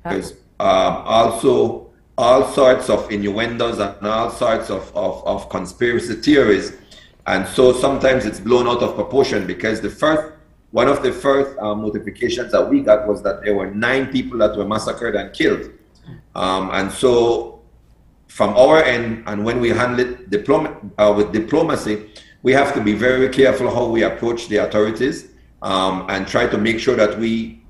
is also all sorts of innuendos and all sorts of conspiracy theories. And so sometimes it's blown out of proportion because one of the first notifications that we got was that there were 9 people that were massacred and killed. And so from our end, and when we handle it with diplomacy, we have to be very careful how we approach the authorities and try to make sure that we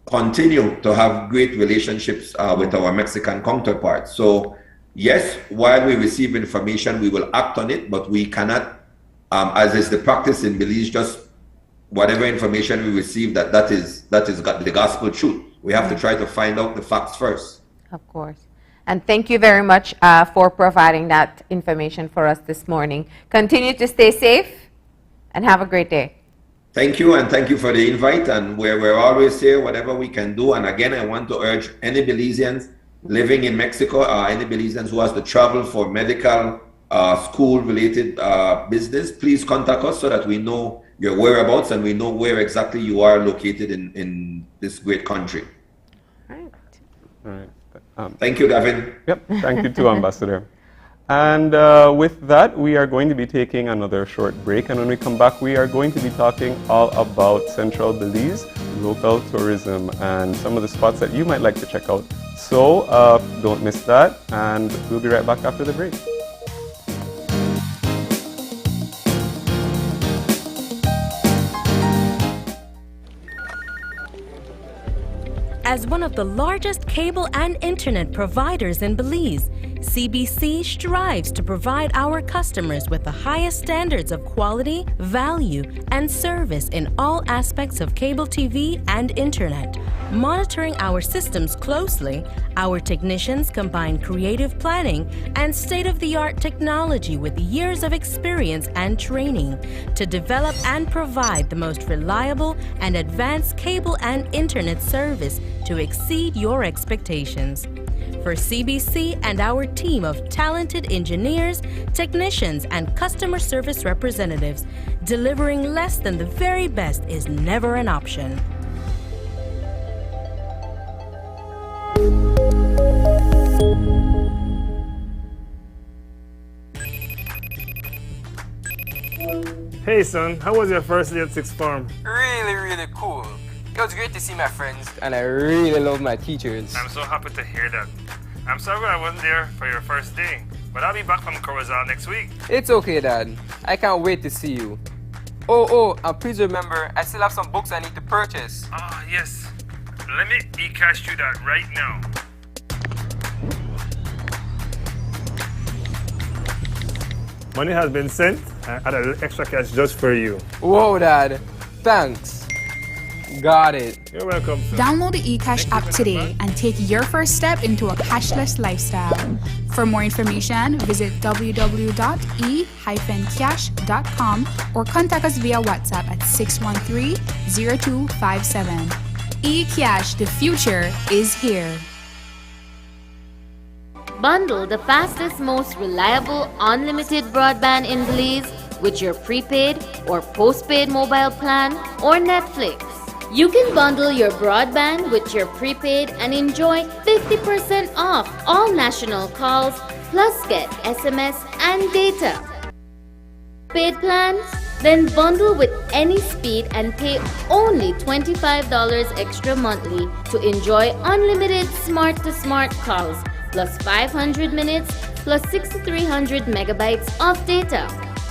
continue to have great relationships with our Mexican counterparts. So yes, while we receive information, we will act on it, but we cannot, as is the practice in Belize, just whatever information we receive that is the gospel truth. We have to try to find out the facts first. Of course. And thank you very much for providing that information for us this morning. Continue to stay safe and have a great day. Thank you, and thank you for the invite. And we're always here, whatever we can do. And again, I want to urge any Belizeans living in Mexico, any Belizeans who has to travel for medical, school-related business, please contact us so that we know your whereabouts and we know where exactly you are located in this great country. All right. Thank you, Gavin. Yep, thank you too, Ambassador. And with that, we are going to be taking another short break. And when we come back, we are going to be talking all about Central Belize, local tourism, and some of the spots that you might like to check out. So don't miss that, and we'll be right back after the break. As one of the largest cable and internet providers in Belize, CBC strives to provide our customers with the highest standards of quality, value, and service in all aspects of cable TV and internet. Monitoring our systems closely, our technicians combine creative planning and state-of-the-art technology with years of experience and training to develop and provide the most reliable and advanced cable and internet service to exceed your expectations. For CBC and our team of talented engineers, technicians, and customer service representatives, delivering less than the very best is never an option. Hey son, how was your first day at sixth form? Really cool. It was great to see my friends, and I really love my teachers. I'm so happy to hear that. I'm sorry I wasn't there for your first day, but I'll be back from Corozal next week. It's okay, Dad. I can't wait to see you. Oh, and please remember, I still have some books I need to purchase. Ah, yes. Let me e-cash you that right now. Money has been sent. I add a little extra cash just for you. Whoa, Dad. Thanks. Got it. You're welcome, sir. Download the eCash app today and take your first step into a cashless lifestyle. For more information, visit www.e-cash.com or contact us via WhatsApp at 613-0257. eCash, the future is here. Bundle the fastest, most reliable, unlimited broadband in Belize with your prepaid or postpaid mobile plan or Netflix. You can bundle your broadband with your prepaid and enjoy 50% off all national calls, plus get SMS and data. Paid plans? Then bundle with any speed and pay only $25 extra monthly to enjoy unlimited smart-to-smart calls, plus 500 minutes, plus 6,300 megabytes of data.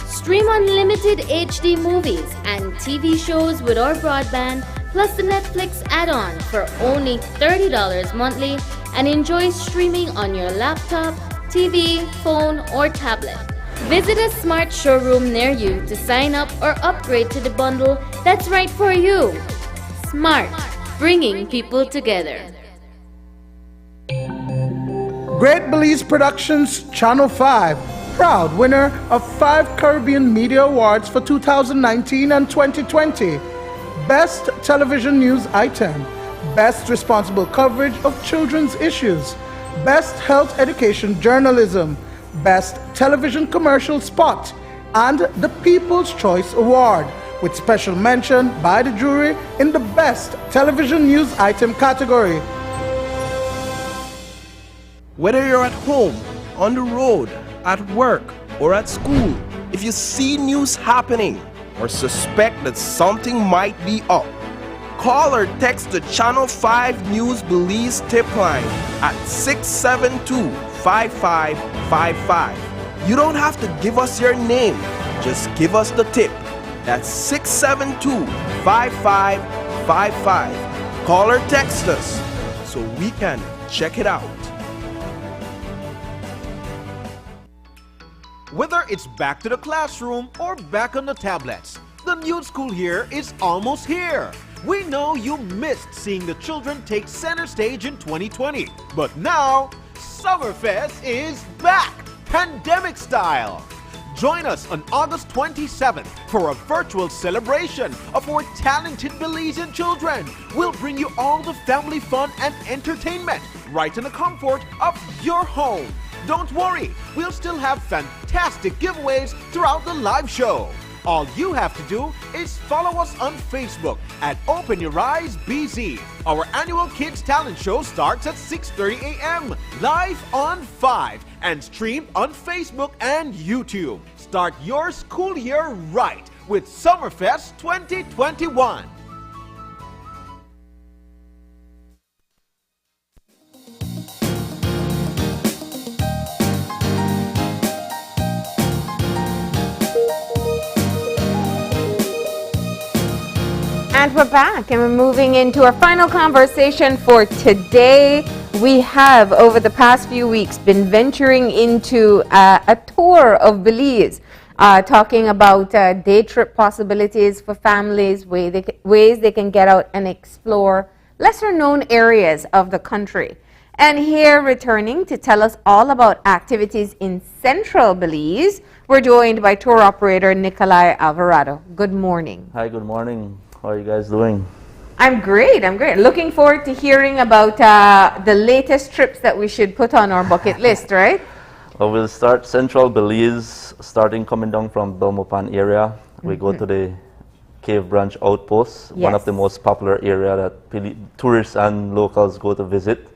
Stream unlimited HD movies and TV shows with our broadband, plus the Netflix add-on for only $30 monthly, and enjoy streaming on your laptop, TV, phone, or tablet. Visit a smart showroom near you to sign up or upgrade to the bundle that's right for you. Smart, bringing people together. Great Belize Productions Channel 5, proud winner of 5 Caribbean Media Awards for 2019 and 2020. Best Television News Item, Best Responsible Coverage of Children's Issues, Best Health Education Journalism, Best Television Commercial Spot, and the People's Choice Award, with special mention by the jury in the Best Television News Item category. Whether you're at home, on the road, at work, or at school, if you see news happening or suspect that something might be up, call or text the Channel 5 News Belize tip line at 5555. You don't have to give us your name, just give us the tip. That's 672 5555. Call or text us so we can check it out. Whether it's back to the classroom or back on the tablets, the new school year is almost here. We know you missed seeing the children take center stage in 2020, but now Summerfest is back, pandemic style. Join us on August 27th for a virtual celebration of our talented Belizean children. We'll bring you all the family fun and entertainment right in the comfort of your home. Don't worry, we'll still have fantastic giveaways throughout the live show. All you have to do is follow us on Facebook at Open Your Eyes BZ. Our annual Kids Talent Show starts at 6:30 a.m. live on 5 and streamed on Facebook and YouTube. Start your school year right with Summerfest 2021. And we're back, and we're moving into our final conversation for today. We have, over the past few weeks, been venturing into a tour of Belize, talking about day trip possibilities for families, ways they can get out and explore lesser known areas of the country. And here, returning to tell us all about activities in central Belize, we're joined by tour operator Nikolai Alvarado. Good morning. Hi, good morning. How are you guys doing? I'm great. Looking forward to hearing about the latest trips that we should put on our bucket list, right? Well, we'll start central Belize, starting coming down from Belmopan area. We go to the Cave Branch Outpost, one of the most popular area that tourists and locals go to visit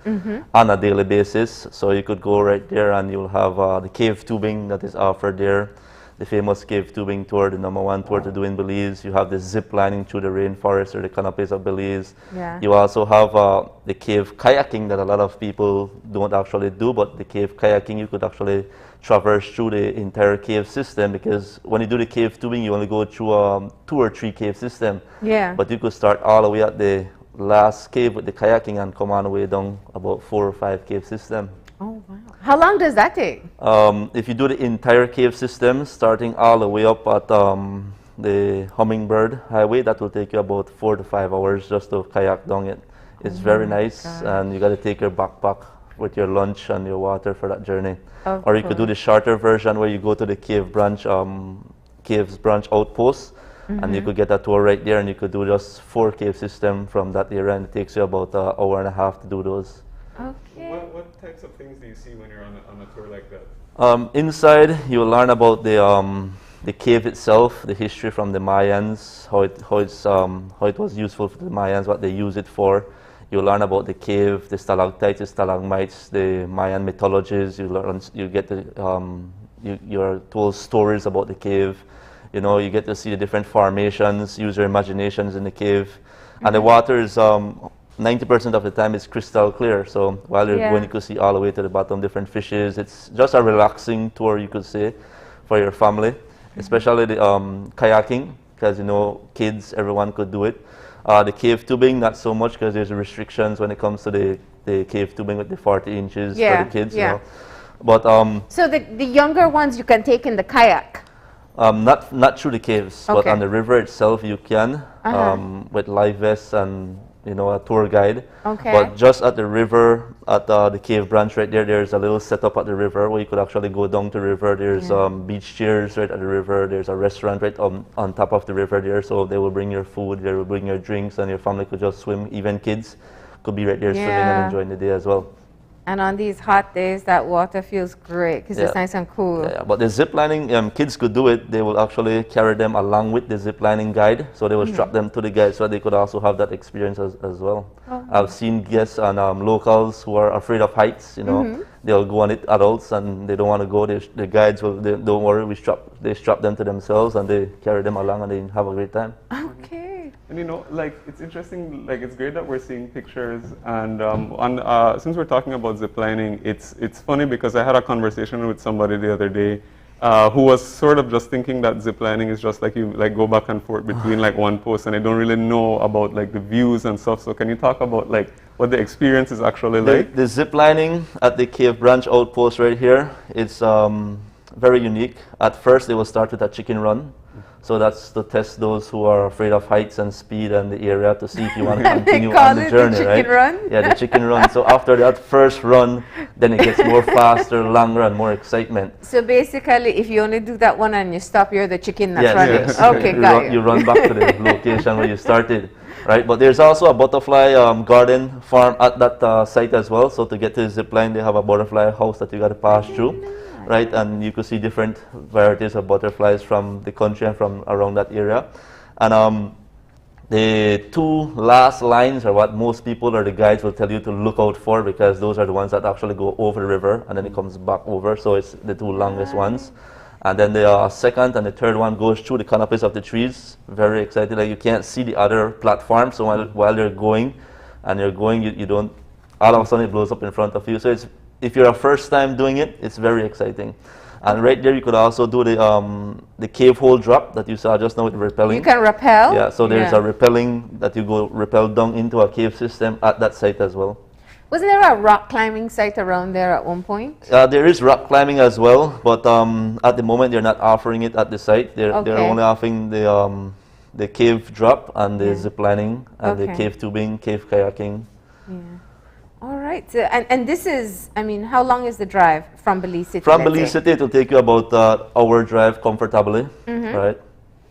on a daily basis. So you could go right there and you'll have the cave tubing that is offered there. The famous cave tubing tour, the #1 tour to do in Belize. You have the zip lining through the rainforest or the canopies of Belize. Yeah. You also have the cave kayaking that a lot of people don't actually do, but the cave kayaking, you could actually traverse through the entire cave system, because when you do the cave tubing, you only go through 2 or 3 cave system. Yeah. But you could start all the way at the last cave with the kayaking and come all the way down about 4 or 5 cave system. Oh, wow. How long does that take? If you do the entire cave system, starting all the way up at the Hummingbird Highway, that will take you about 4 to 5 hours just to kayak down it. It's very nice, and you got to take your backpack with your lunch and your water for that journey. Or you could do the shorter version where you go to the Caves Branch Outpost, and you could get a tour right there, and you could do just 4 cave system from that area, and it takes you about an hour and a half to do those. Okay. What types of things do you see when you're on a tour like that? Inside, you'll learn about the cave itself, the history from the Mayans, how it was useful for the Mayans, what they use it for. You'll learn about the cave, the stalactites, the stalagmites, the Mayan mythologies. You get you're told stories about the cave. You know, you get to see the different formations, use your imaginations in the cave, and the water is 90% of the time is crystal clear. So while you're going, you could see all the way to the bottom, different fishes. It's just a relaxing tour, you could say, for your family, especially the kayaking, because, you know, kids, everyone could do it. The cave tubing, not so much, because there's restrictions when it comes to the cave tubing with the 40 inches for the kids. You know. But so the younger ones you can take in the kayak? Not through the caves, but on the river itself you can, with life vests and, you know, a tour guide. But just at the river, at the cave branch right there, there's a little setup at the river where you could actually go down to the river. There's beach chairs right at the river. There's a restaurant right on top of the river there. So they will bring your food, they will bring your drinks, and your family could just swim. Even kids could be right there swimming and enjoying the day as well. And on these hot days, that water feels great because it's nice and cool. Yeah, but the zip lining, kids could do it. They will actually carry them along with the zip lining guide. So they will strap them to the guide so they could also have that experience as well. I've seen guests and locals who are afraid of heights, you know. They'll go on it, adults, and they don't want to go. The guides will, don't worry, they strap them to themselves and they carry them along and they have a great time. Okay. And you know, like, it's interesting, like, it's great that we're seeing pictures, and since we're talking about ziplining, it's funny because I had a conversation with somebody the other day who was sort of just thinking that ziplining is just like you like go back and forth between like one post, and I don't really know about like the views and stuff. So can you talk about like what the experience is actually like? The ziplining at the Cave Branch outpost right here, it's very unique. At first, they will start with a chicken run. So that's to test those who are afraid of heights and speed and the area to see if you want to continue on the journey, right? Run? Yeah, the chicken run. So after that first run, then it gets more faster, longer, and more excitement. So basically, if you only do that one and you stop, you're the chicken that's Yes, running. yes. Okay, got You run back to the location where you started, right? But there's also a butterfly garden farm at that site as well. So to get to the zip line, they have a butterfly house that you got to pass through. Right, and you could see different varieties of butterflies from the country and from around that area. And the two last lines are what most people or the guides will tell you to look out for, because those are the ones that actually go over the river and then it comes back over. So it's the two longest ones. And then the second and the third one goes through the canopies of the trees. Very exciting. Like, you can't see the other platform. So while you're going, you don't, all of a sudden it blows up in front of you. So if you're a first time doing it, it's very exciting. And right there you could also do the cave hole drop that you saw just now with rappelling. You can rappel? Yeah, so there's a rappelling that you go rappel down into a cave system at that site as well. Wasn't there a rock climbing site around there at one point? There is rock climbing as well, but at the moment they're not offering it at the site. They're only offering the cave drop and the zip lining and the cave tubing, cave kayaking. Yeah. All right. So, and this is, I mean, how long is the drive from Belize City? From Belize City, it will take you about an hour drive comfortably, right?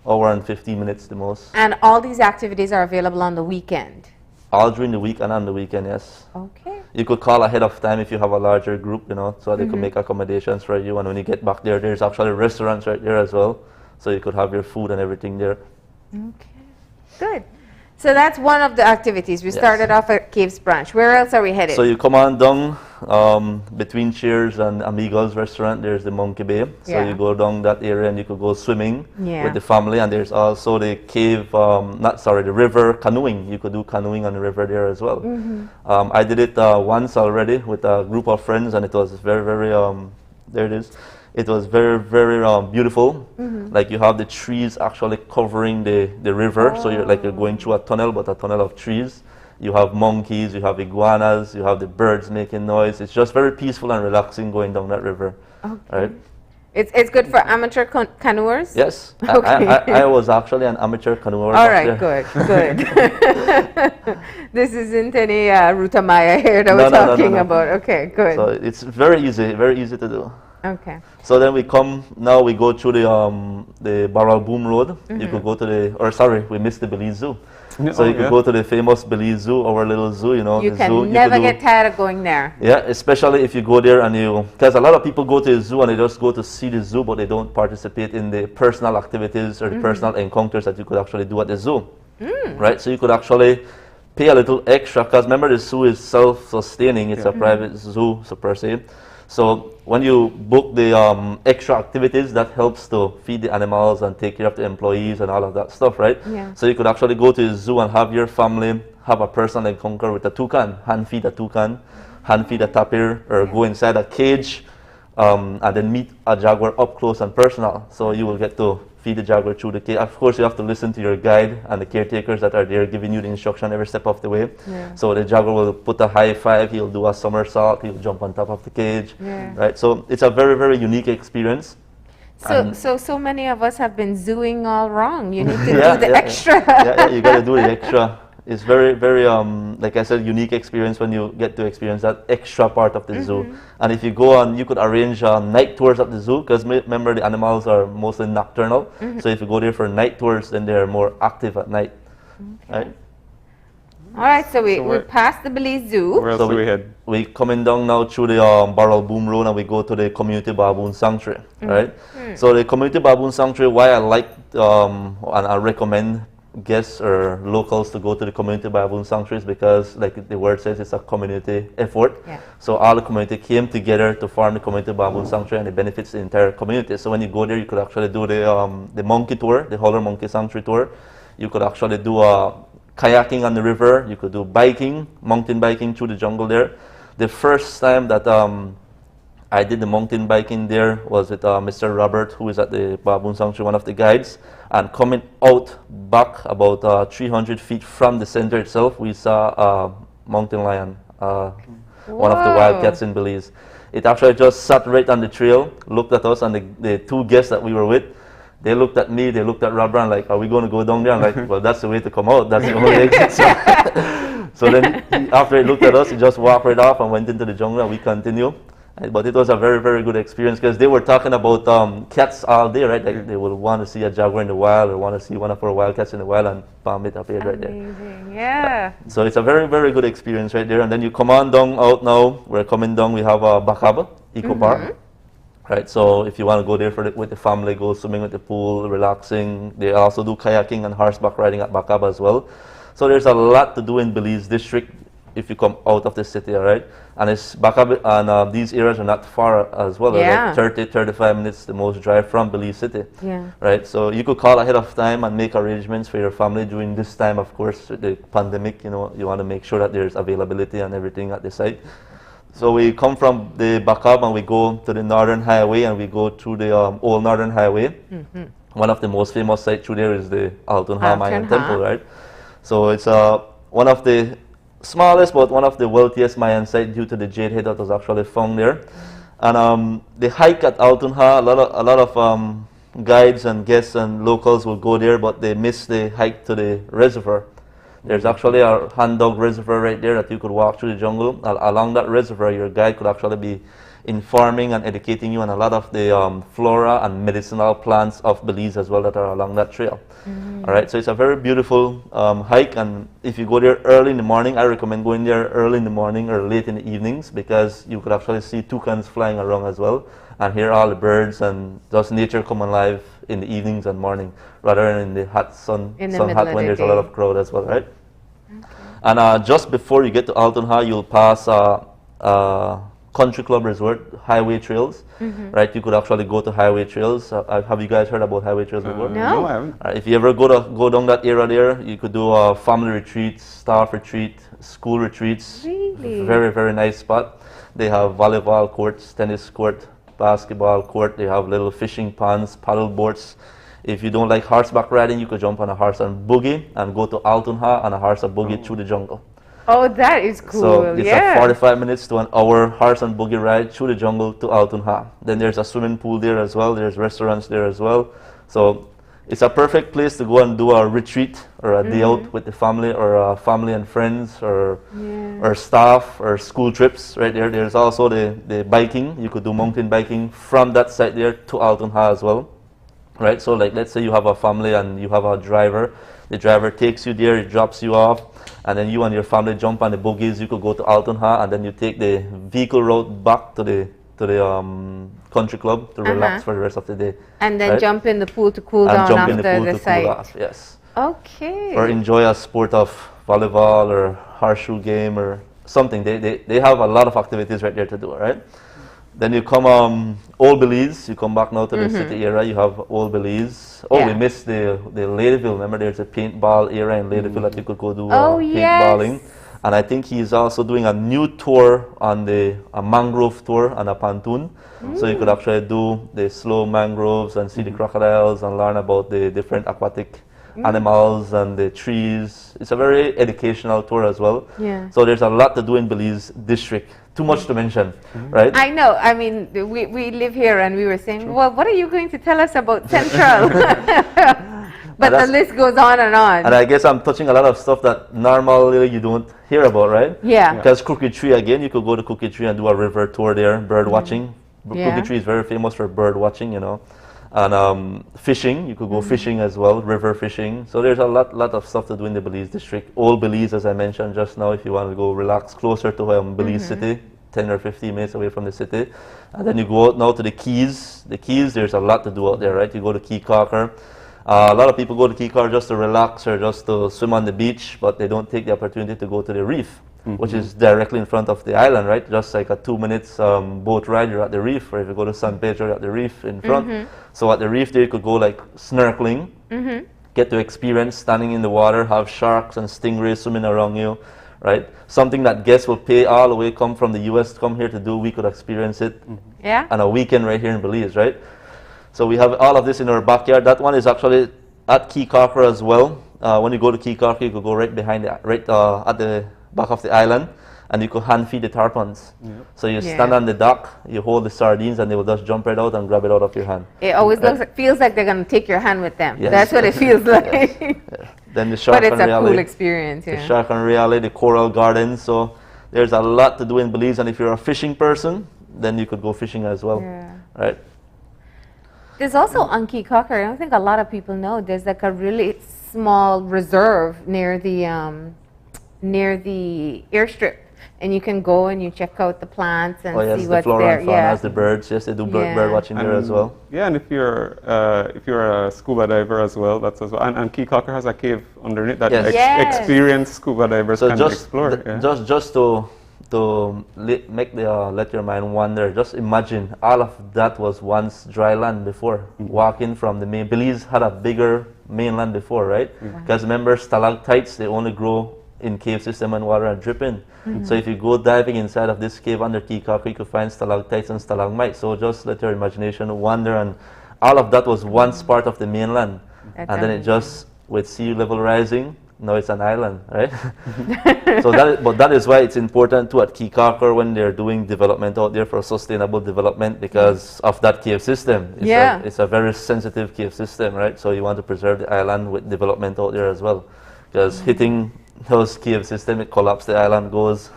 Hour and 15 minutes the most. And all these activities are available on the weekend? All during the week and on the weekend, yes. Okay. You could call ahead of time if you have a larger group, you know, so they could make accommodations for you. And when you get back there, there's actually restaurants right there as well. So you could have your food and everything there. Okay. Good. So that's one of the activities. We started off at Caves Branch. Where else are we headed? So you come on down between Cheers and Amigo's restaurant. There's the Monkey Bay. So you go down that area and you could go swimming with the family. And there's also the cave, the river canoeing. You could do canoeing on the river there as well. I did it once already with a group of friends, and it was very, very, there it is. It was very, very beautiful. Like, you have the trees actually covering the river. So you're going through a tunnel, but a tunnel of trees. You have monkeys, you have iguanas, you have the birds making noise. It's just very peaceful and relaxing going down that river. Right? It's good for amateur canoers? Yes. Okay. I was actually an amateur canoer. All right, good. This isn't any Ruta Maya here that we're talking about. Okay, good. So it's very easy to do. Okay. So then we go through the Barrel Boom Road. You could go to we missed the Belize Zoo. So you could go to the famous Belize Zoo, our little zoo, you know. You can never get tired of going there. Yeah, especially if you go there and because a lot of people go to the zoo and they just go to see the zoo, but they don't participate in the personal activities or the personal encounters that you could actually do at the zoo. Right? So you could actually pay a little extra, because remember, the zoo is self-sustaining. It's a private zoo, so per se. So when you book the extra activities, that helps to feed the animals and take care of the employees and all of that stuff, right? Yeah. So you could actually go to the zoo and have your family have a personal encounter with a toucan, hand feed a toucan, hand feed a tapir, or go inside a cage and then meet a jaguar up close and personal. So you will get to feed the jaguar through the cage. Of course, you have to listen to your guide and the caretakers that are there giving you the instruction every step of the way. Yeah. So the jaguar will put a high five, he'll do a somersault, he'll jump on top of the cage, right? So it's a very, very unique experience. So many of us have been zooing all wrong. You need to do the extra. You got to do the extra. It's very, very, like I said, unique experience when you get to experience that extra part of the zoo. And if you go on, you could arrange night tours at the zoo, because remember, the animals are mostly nocturnal. So if you go there for night tours, then they're more active at night. Right? All right, so we passed the Belize Zoo. Where else do we head? We coming down now through the Barrel Boom Road, and we go to the Community Baboon Sanctuary. Right? So the Community Baboon Sanctuary, why I like and I recommend guests or locals to go to the Community Baboon Sanctuaries, because like the word says, it's a community effort. So all the community came together to form the Community Baboon Sanctuary, and it benefits the entire community. So when you go there, you could actually do the monkey tour, the Howler Monkey Sanctuary tour. You could actually do kayaking on the river. You could do biking, mountain biking through the jungle there. The first time that I did the mountain biking there was with Mr. Robert, who is at the Baboon Sanctuary, one of the guides. And coming out back about 300 feet from the center itself, we saw a mountain lion, one of the wildcats in Belize. It actually just sat right on the trail, looked at us, and the two guests that we were with, they looked at me, they looked at Robert, and like, are we going to go down there? I'm like, well, that's the way to come out. That's the only exit. So then, after he looked at us, he just walked right off and went into the jungle, and we continued. But it was a very, very good experience because they were talking about cats all day, right? Like they will want to see a jaguar in the wild or want to see one of our wildcats in the wild, and bam, it appeared right there. Amazing, yeah. So it's a very, very good experience right there. And then you come on down out now. We're coming down. We have Bakaba Eco Park, right? So if you want to go there with the family, go swimming at the pool, relaxing. They also do kayaking and horseback riding at Bakaba as well. So there's a lot to do in Belize district if you come out of the city, all right? And it's Bakaba, and these areas are not far as well. Yeah. Like 30, 35 minutes the most drive from Belize City. Yeah. Right? So you could call ahead of time and make arrangements for your family during this time, of course, the pandemic, you know, you want to make sure that there's availability and everything at the site. So we come from the Bakab and we go to the Northern Highway and we go through the Old Northern Highway. One of the most famous sites through there is the Altunha Mayan Temple, right? So it's one of the smallest but one of the wealthiest Mayan sites due to the jade head that was actually found there. And the hike at Altunha, a lot of guides and guests and locals will go there, but they miss the hike to the reservoir. There's actually a hand-dug reservoir right there that you could walk through the jungle. Along that reservoir, your guide could actually be informing and educating you on a lot of the flora and medicinal plants of Belize as well that are along that trail. All right, so it's a very beautiful hike, and if you go there early in the morning, I recommend going there early in the morning or late in the evenings because you could actually see toucans flying around as well and hear all the birds and just nature come alive in the evenings and morning rather than in the hot sun when there's a lot of crowd as well, right? And just before you get to Altunha, you'll pass Country Club Resort Highway Trails, right? You could actually go to Highway Trails. Have you guys heard about Highway Trails before? No, I haven't. If you ever go down that area there, you could do family retreats, staff retreat, school retreats. Really? Very, very nice spot. They have volleyball courts, tennis court, basketball court. They have little fishing ponds, paddle boats. If you don't like horseback riding, you could jump on a horse and boogie and go to Altunha on a horse and boogie through the jungle. Oh, that is cool. So it's a 45 minutes to an hour horse and buggy ride through the jungle to Altunha. Then there's a swimming pool there as well. There's restaurants there as well. So it's a perfect place to go and do a retreat or a day out with the family or family and friends or staff or school trips right there. There's also the biking. You could do mountain biking from that site there to Altunha as well. Right? So like let's say you have a family and you have a driver. The driver takes you there, he drops you off, and then you and your family jump on the bogies. You could go to Altunha, and then you take the vehicle route back to the country club to relax for the rest of the day. And then jump in the pool to cool down after the site. Cool off, yes. Okay. Or enjoy a sport of volleyball or horseshoe game or something. They have a lot of activities right there to do, right? Then you come Old Belize. You come back now to the city area. You have Old Belize. Oh, we missed the Ladyville. Remember, there's a paintball area in Ladyville that you could go do paintballing. And I think he's also doing a new tour on a mangrove tour on a pontoon. So you could actually do the slow mangroves and see the crocodiles and learn about the different aquatic animals and the trees. It's a very educational tour as well. Yeah. So there's a lot to do in Belize district. Too much to mention, right? I know. I mean, we live here and we were saying, well, what are you going to tell us about Central? But the list goes on and on. And I guess I'm touching a lot of stuff that normally you don't hear about, right? Yeah. Because Crooked Tree, again, you could go to Crooked Tree and do a river tour there, bird watching. Crooked Tree is very famous for bird watching, you know. And fishing, you could go fishing as well, river fishing. So there's a lot of stuff to do in the Belize district. Old Belize, as I mentioned just now, if you want to go relax closer to Belize City, 10 or 15 minutes away from the city. And then you go out now to the Keys. The Keys, there's a lot to do out there, right? You go to Key Cocker. A lot of people go to Key Cocker just to relax or just to swim on the beach, but they don't take the opportunity to go to the reef, which is directly in front of the island, right? Just like a 2 minutes boat ride, you're at the reef, or if you go to San Pedro, you're at the reef in front. So at the reef there, you could go like snorkeling, get to experience standing in the water, have sharks and stingrays swimming around you, right? Something that guests will pay all the way, come from the US to come here to do, we could experience it on a weekend right here in Belize, right? So we have all of this in our backyard. That one is actually at Key Cocker as well. When you go to Key Cocker, you could go right behind, at the back of the island, and you could hand feed the tarpons. Yep. So you stand on the dock, you hold the sardines, and they will just jump right out and grab it out of your hand. It always feels like they're going to take your hand with them. Yes. That's what it feels like. Yes. Then the shark but it's and a cool experience. The shark and reality, the coral gardens. So there's a lot to do in Belize, and if you're a fishing person, then you could go fishing as well, right? There's also on Key Cocker, I don't think a lot of people know, there's like a really small reserve near the airstrip. And you can go and you check out the plants and see what's there. And fauna, the birds. Yes, they do bird watching there as well. Yeah, and if you're a scuba diver as well, that's as well. And Key Cocker has a cave underneath that experienced scuba divers can explore. Just to let your mind wander. Just imagine all of that was once dry land before. Walking from the main, Belize had a bigger mainland before, right? Because remember, stalactites, they only grow in cave system and water and dripping. So if you go diving inside of this cave under Key Cocker, you could find stalactites and stalagmites. So just let your imagination wander, and all of that was once part of the mainland. And then it just, with sea level rising, now it's an island, right? But that is why it's important too at Key Cocker when they're doing development out there for sustainable development, because of that cave system. It's a very sensitive cave system, right? So you want to preserve the island with development out there as well, because hitting those cave system, it collapses, the island goes.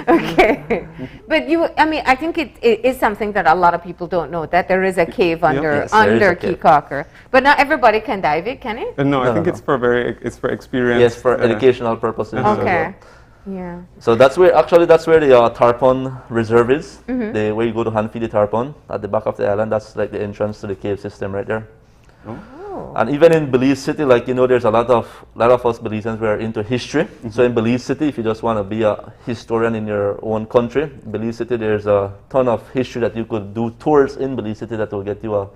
Okay. But I think it is something that a lot of people don't know, that there is a cave under Key Cocker. But not everybody can dive it, can it? No, I think it's for experience. Yes, for educational purposes. Okay. Yeah. So that's where the tarpon reserve is. Where you go to hand feed the tarpon at the back of the island. That's like the entrance to the cave system right there. And even in Belize City, there's a lot of us Belizeans who are into history. So in Belize City, if you just want to be a historian in your own country, Belize City, there's a ton of history that you could do tours in Belize City that will get you a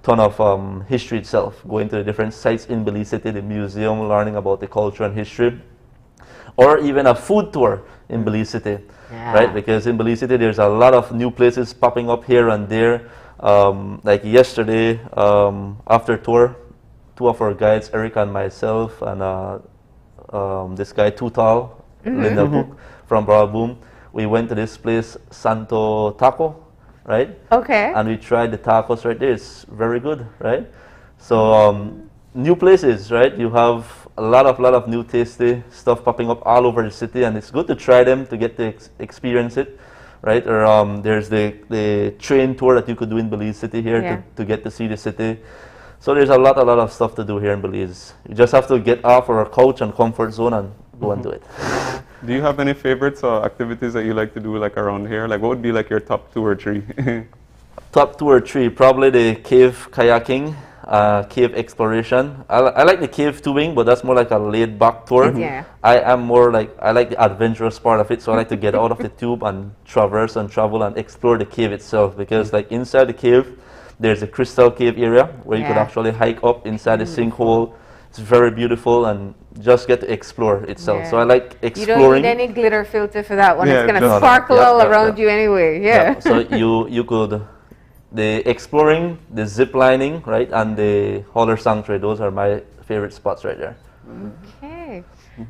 ton of history itself. Going to the different sites in Belize City, the museum, learning about the culture and history, or even a food tour in Belize City, right? Because in Belize City, there's a lot of new places popping up here and there. Like yesterday, after tour, two of our guides, Eric and myself, and this guy Tutal, Linda Cook from Broadboom, we went to this place, Santo Taco, right? Okay. And we tried the tacos right there. It's very good, right? So new places, right? You have a lot of new tasty stuff popping up all over the city, and it's good to try them to get to experience it. Right, or there's the train tour that you could do in Belize City here to get to see the city. So there's a lot of stuff to do here in Belize. You just have to get off our couch and comfort zone and go and do it. Do you have any favorites or activities that you like to do around here? What would be your top 2 or 3? Top 2 or 3, probably the cave kayaking, cave exploration. I like the cave tubing, but that's more like a laid back tour. I am more I like the adventurous part of it, so I like to get out of the tube and traverse and travel and explore the cave itself, because inside the cave there's a crystal cave area where you could actually hike up inside the sinkhole. It's very beautiful and just get to explore itself. So I like exploring. You don't need any glitter filter for that one. It's going to sparkle all around you anyway. So you could the exploring, the zip lining, right, and the Holler Sanctuary, those are my favorite spots right there. Okay.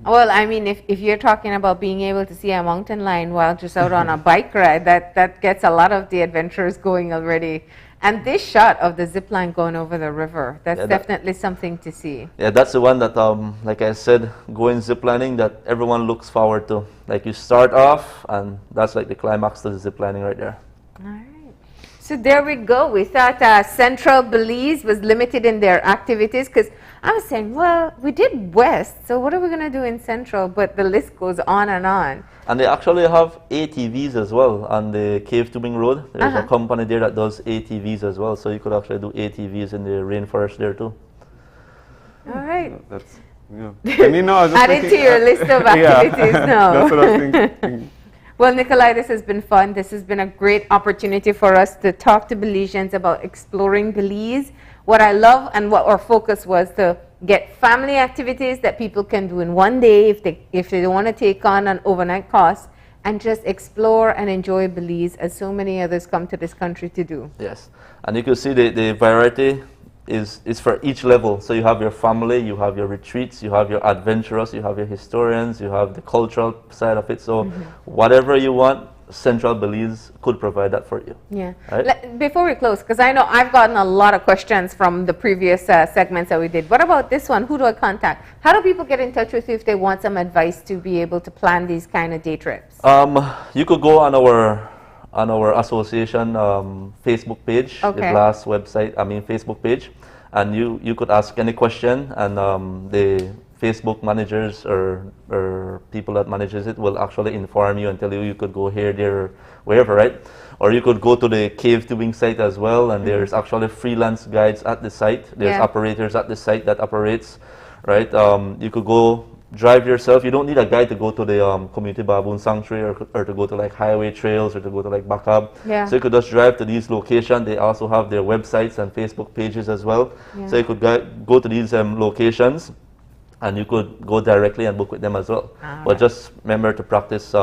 Well, if you're talking about being able to see a mountain lion while just out on a bike ride, that gets a lot of the adventurers going already. And this shot of the zip line going over the river, that's definitely something to see. Yeah, that's the one that, like I said, going zip lining that everyone looks forward to. You start off, and that's the climax to the zip lining right there. All right. So there we go. We thought Central Belize was limited in their activities, because I was saying, well, we did West, so what are we going to do in Central? But the list goes on and on. And they actually have ATVs as well on the Cave Tubing Road. There's a company there that does ATVs as well, so you could actually do ATVs in the rainforest there too. All right. That's, no, I was just add it to your list of activities now. That's what I was thinking. Well, Nikolai, this has been fun. This has been a great opportunity for us to talk to Belizeans about exploring Belize. What I love and what our focus was to get family activities that people can do in one day if they don't want to take on an overnight cost, and just explore and enjoy Belize as so many others come to this country to do. Yes, and you can see the variety is for each level. So you have your family, you have your retreats, you have your adventurers, you have your historians, you have the cultural side of it. So whatever you want, Central Belize could provide that for you. Yeah. Right? Before we close, because I know I've gotten a lot of questions from the previous segments that we did. What about this one? Who do I contact? How do people get in touch with you if they want some advice to be able to plan these kind of day trips? You could go on our association Facebook page, the BLAST website, Facebook page, and you could ask any question, and the Facebook managers or people that manages it will actually inform you and tell you could go here, there, wherever, right? Or you could go to the cave tubing site as well, and there's actually freelance guides at the site. There's operators at the site that operates, right? You could go drive yourself. You don't need a guide to go to the community baboon sanctuary or to go to like highway trails or to go to like Bakab. Yeah. So you could just drive to these locations. They also have their websites and Facebook pages as well. Yeah. So you could go to these locations, and you could go directly and book with them as well. But just remember to practice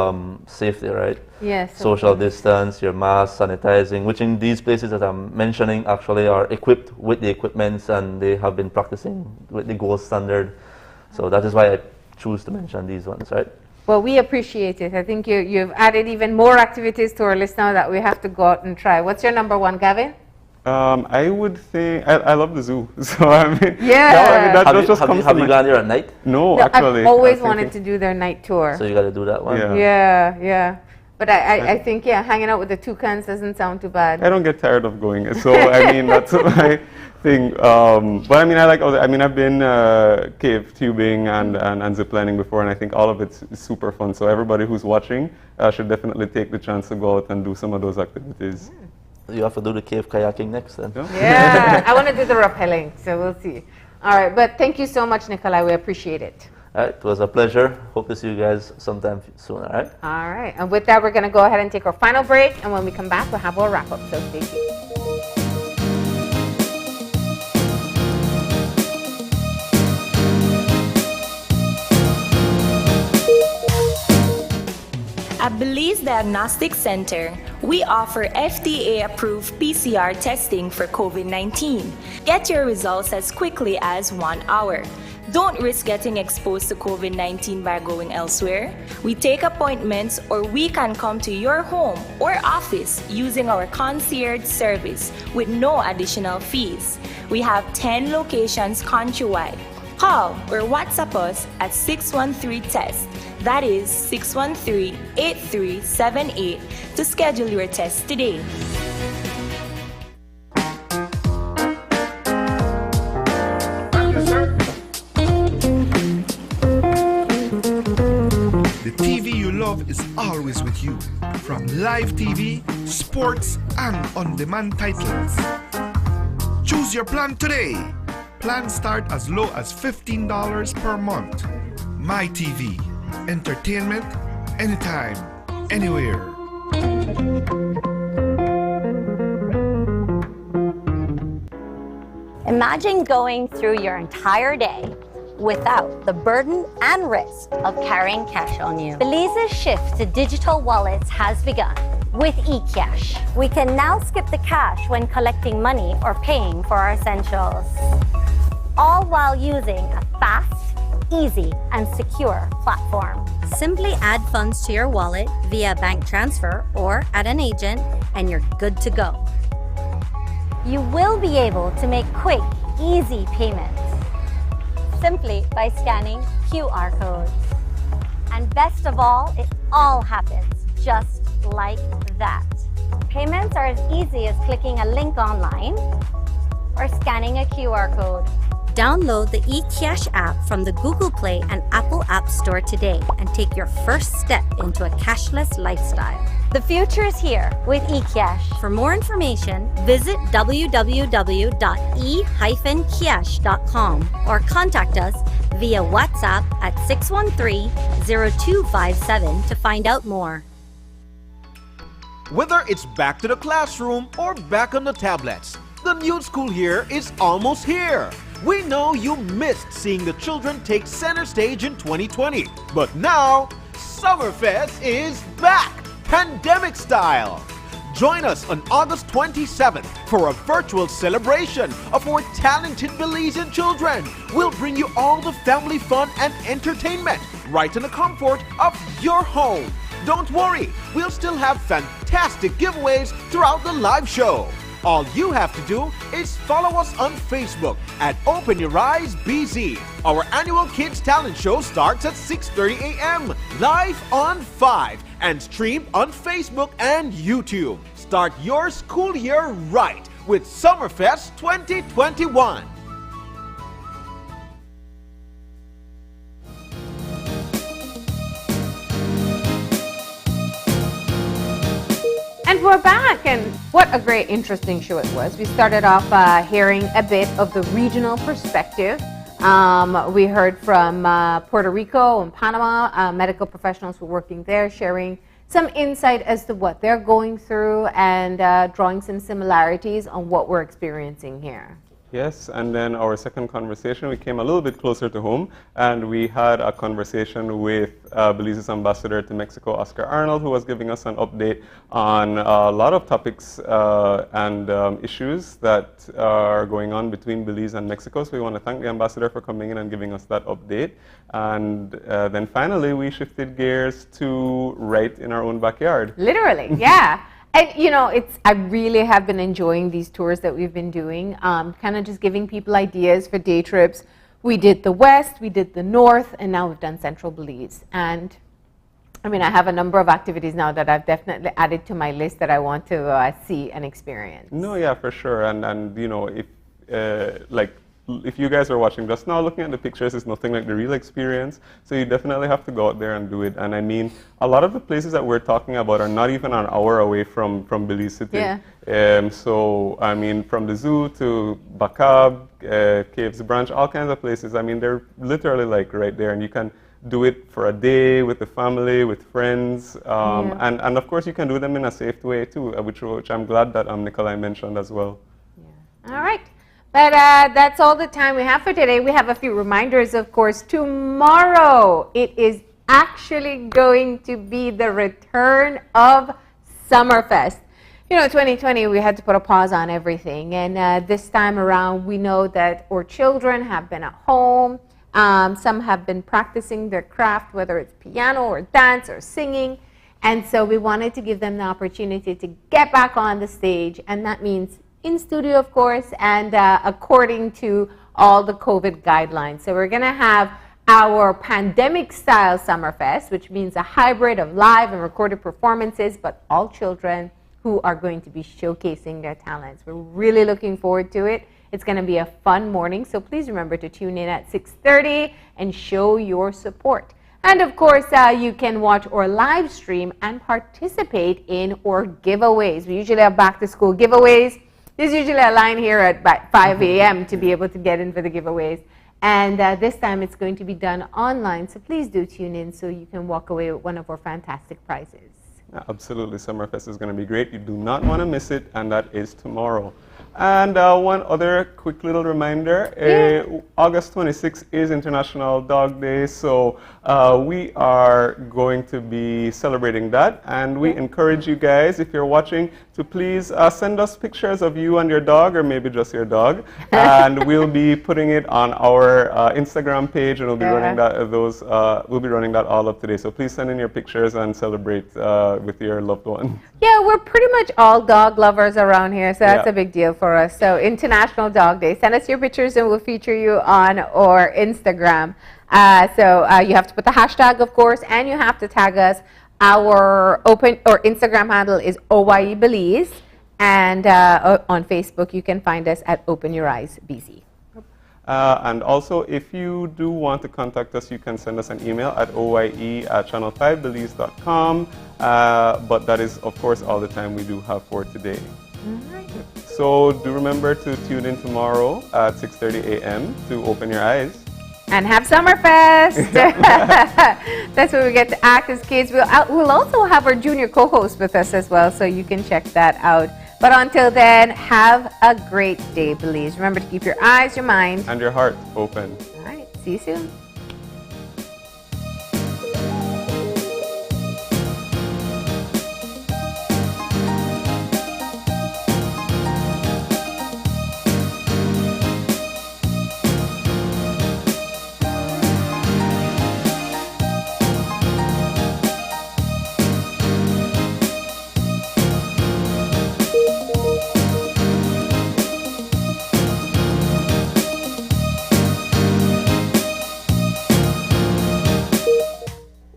safety, right? Yes. Social distance, your mask, sanitizing, which in these places that I'm mentioning actually are equipped with the equipments, and they have been practicing with the gold standard. So that is why I choose to mention these ones, right? Well, we appreciate it. I think you've added even more activities to our list now that we have to go out and try. What's your number one, Gavin? I would think I love the zoo. So I mean, yeah. Have you gone there at night? No, actually. I've always wanted to do their night tour. So you got to do that one. Yeah. But I think hanging out with the toucans doesn't sound too bad. I don't get tired of going. So I mean, that's my thing. But I mean, I've been cave tubing and ziplining before, and I think all of it's super fun. So everybody who's watching should definitely take the chance to go out and do some of those activities. You have to do the cave kayaking next then. Yeah, I want to do the rappelling, so we'll see. All right, but thank you so much, Nikolai. We appreciate it. All right, it was a pleasure. Hope to see you guys sometime soon, all right? All right, and with that, we're going to go ahead and take our final break, and when we come back, we'll have our wrap-up, so stay tuned. At Belize Diagnostic Center, we offer FDA-approved PCR testing for COVID-19. Get your results as quickly as 1 hour. Don't risk getting exposed to COVID-19 by going elsewhere. We take appointments, or we can come to your home or office using our concierge service with no additional fees. We have 10 locations countrywide. Call or WhatsApp us at 613-TEST. That is 613-8378 to schedule your test today. The TV you love is always with you, from live TV, sports, and on-demand titles. Choose your plan today. Plans start as low as $15 per month. My TV. Entertainment anytime, anywhere. Imagine going through your entire day without the burden and risk of carrying cash on you. Belize's shift to digital wallets has begun with eCash. We can now skip the cash when collecting money or paying for our essentials, all while using a fast, easy, and secure platform. Simply add funds to your wallet via bank transfer or at an agent, and you're good to go. You will be able to make quick, easy payments simply by scanning QR codes. And best of all, it all happens just like that. Payments are as easy as clicking a link online or scanning a QR code. Download the eCash app from the Google Play and Apple App Store today and take your first step into a cashless lifestyle. The future is here with eCash. For more information, visit www.e-cash.com or contact us via WhatsApp at 613-0257 to find out more. Whether it's back to the classroom or back on the tablets, the new school year is almost here. We know you missed seeing the children take center stage in 2020, but now Summerfest is back, pandemic style. Join us on August 27th for a virtual celebration of our talented Belizean children. We'll bring you all the family fun and entertainment right in the comfort of your home. Don't worry, we'll still have fantastic giveaways throughout the live show. All you have to do is follow us on Facebook at Open Your Eyes BZ. Our annual Kids Talent Show starts at 6:30 a.m. live on 5 and streamed on Facebook and YouTube. Start your school year right with Summerfest 2021. And we're back, and what a great, interesting show it was. We started off hearing a bit of the regional perspective. We heard from Puerto Rico and Panama, medical professionals who are working there, sharing some insight as to what they're going through and drawing some similarities on what we're experiencing here. Yes, and then our second conversation, we came a little bit closer to home, and we had a conversation with Belize's ambassador to Mexico, Oscar Arnold, who was giving us an update on a lot of topics and issues that are going on between Belize and Mexico. So we want to thank the ambassador for coming in and giving us that update. And then finally, we shifted gears to right in our own backyard. Literally, yeah. And you know, I really have been enjoying these tours that we've been doing, kind of just giving people ideas for day trips. We did the West, we did the North, and now we've done Central Belize. And I mean, I have a number of activities now that I've definitely added to my list that I want to see and experience. No, yeah, for sure. And you know, if you guys are watching just now, looking at the pictures is nothing like the real experience. So you definitely have to go out there and do it. And I mean, a lot of the places that we're talking about are not even an hour away from Belize City. Yeah. So, I mean, from the zoo to Bacab, Caves Branch, all kinds of places. I mean, they're literally like right there. And you can do it for a day with the family, with friends. And of course, you can do them in a safe way too, which I'm glad that Nikolai mentioned as well. Yeah. All right. But that's all the time we have for today. We have a few reminders, of course. Tomorrow, it is actually going to be the return of Summerfest. You know, 2020, we had to put a pause on everything. And this time around, we know that our children have been at home. Some have been practicing their craft, whether it's piano or dance or singing. And so we wanted to give them the opportunity to get back on the stage. And that means in studio, of course, and according to all the COVID guidelines. So we're going to have our pandemic-style Summerfest, which means a hybrid of live and recorded performances, but all children who are going to be showcasing their talents. We're really looking forward to it. It's going to be a fun morning, so please remember to tune in at 6:30 and show your support. And of course, you can watch our live stream and participate in our giveaways. We usually have back-to-school giveaways. There's usually a line here at 5 a.m. to be able to get in for the giveaways. And this time it's going to be done online. So please do tune in so you can walk away with one of our fantastic prizes. Absolutely. Summerfest is going to be great. You do not want to miss it. And that is tomorrow. And one other quick little reminder, August 26th is International Dog Day, so we are going to be celebrating that, and we encourage you guys, if you're watching, to please send us pictures of you and your dog, or maybe just your dog, and we'll be putting it on our Instagram page, and we'll be running that we'll be running that all up today. So please send in your pictures and celebrate with your loved one. Yeah, we're pretty much all dog lovers around here, so that's a big deal for us. So International Dog Day. Send us your pictures and we'll feature you on our Instagram. So you have to put the hashtag, of course, and you have to tag us. Our Instagram handle is OYE Belize, and on Facebook you can find us at Open Your Eyes BC. And also, if you do want to contact us, you can send us an email at oye@channel5belize.com. But that is, of course, all the time we do have for today. So do remember to tune in tomorrow at 6:30 a.m. to Open Your Eyes. And have Summerfest. That's where we get to act as kids. We'll also have our junior co-host with us as well, so you can check that out. But until then, have a great day, Belize. Remember to keep your eyes, your mind, and your heart open. All right, see you soon.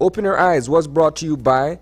Open Your Eyes was brought to you by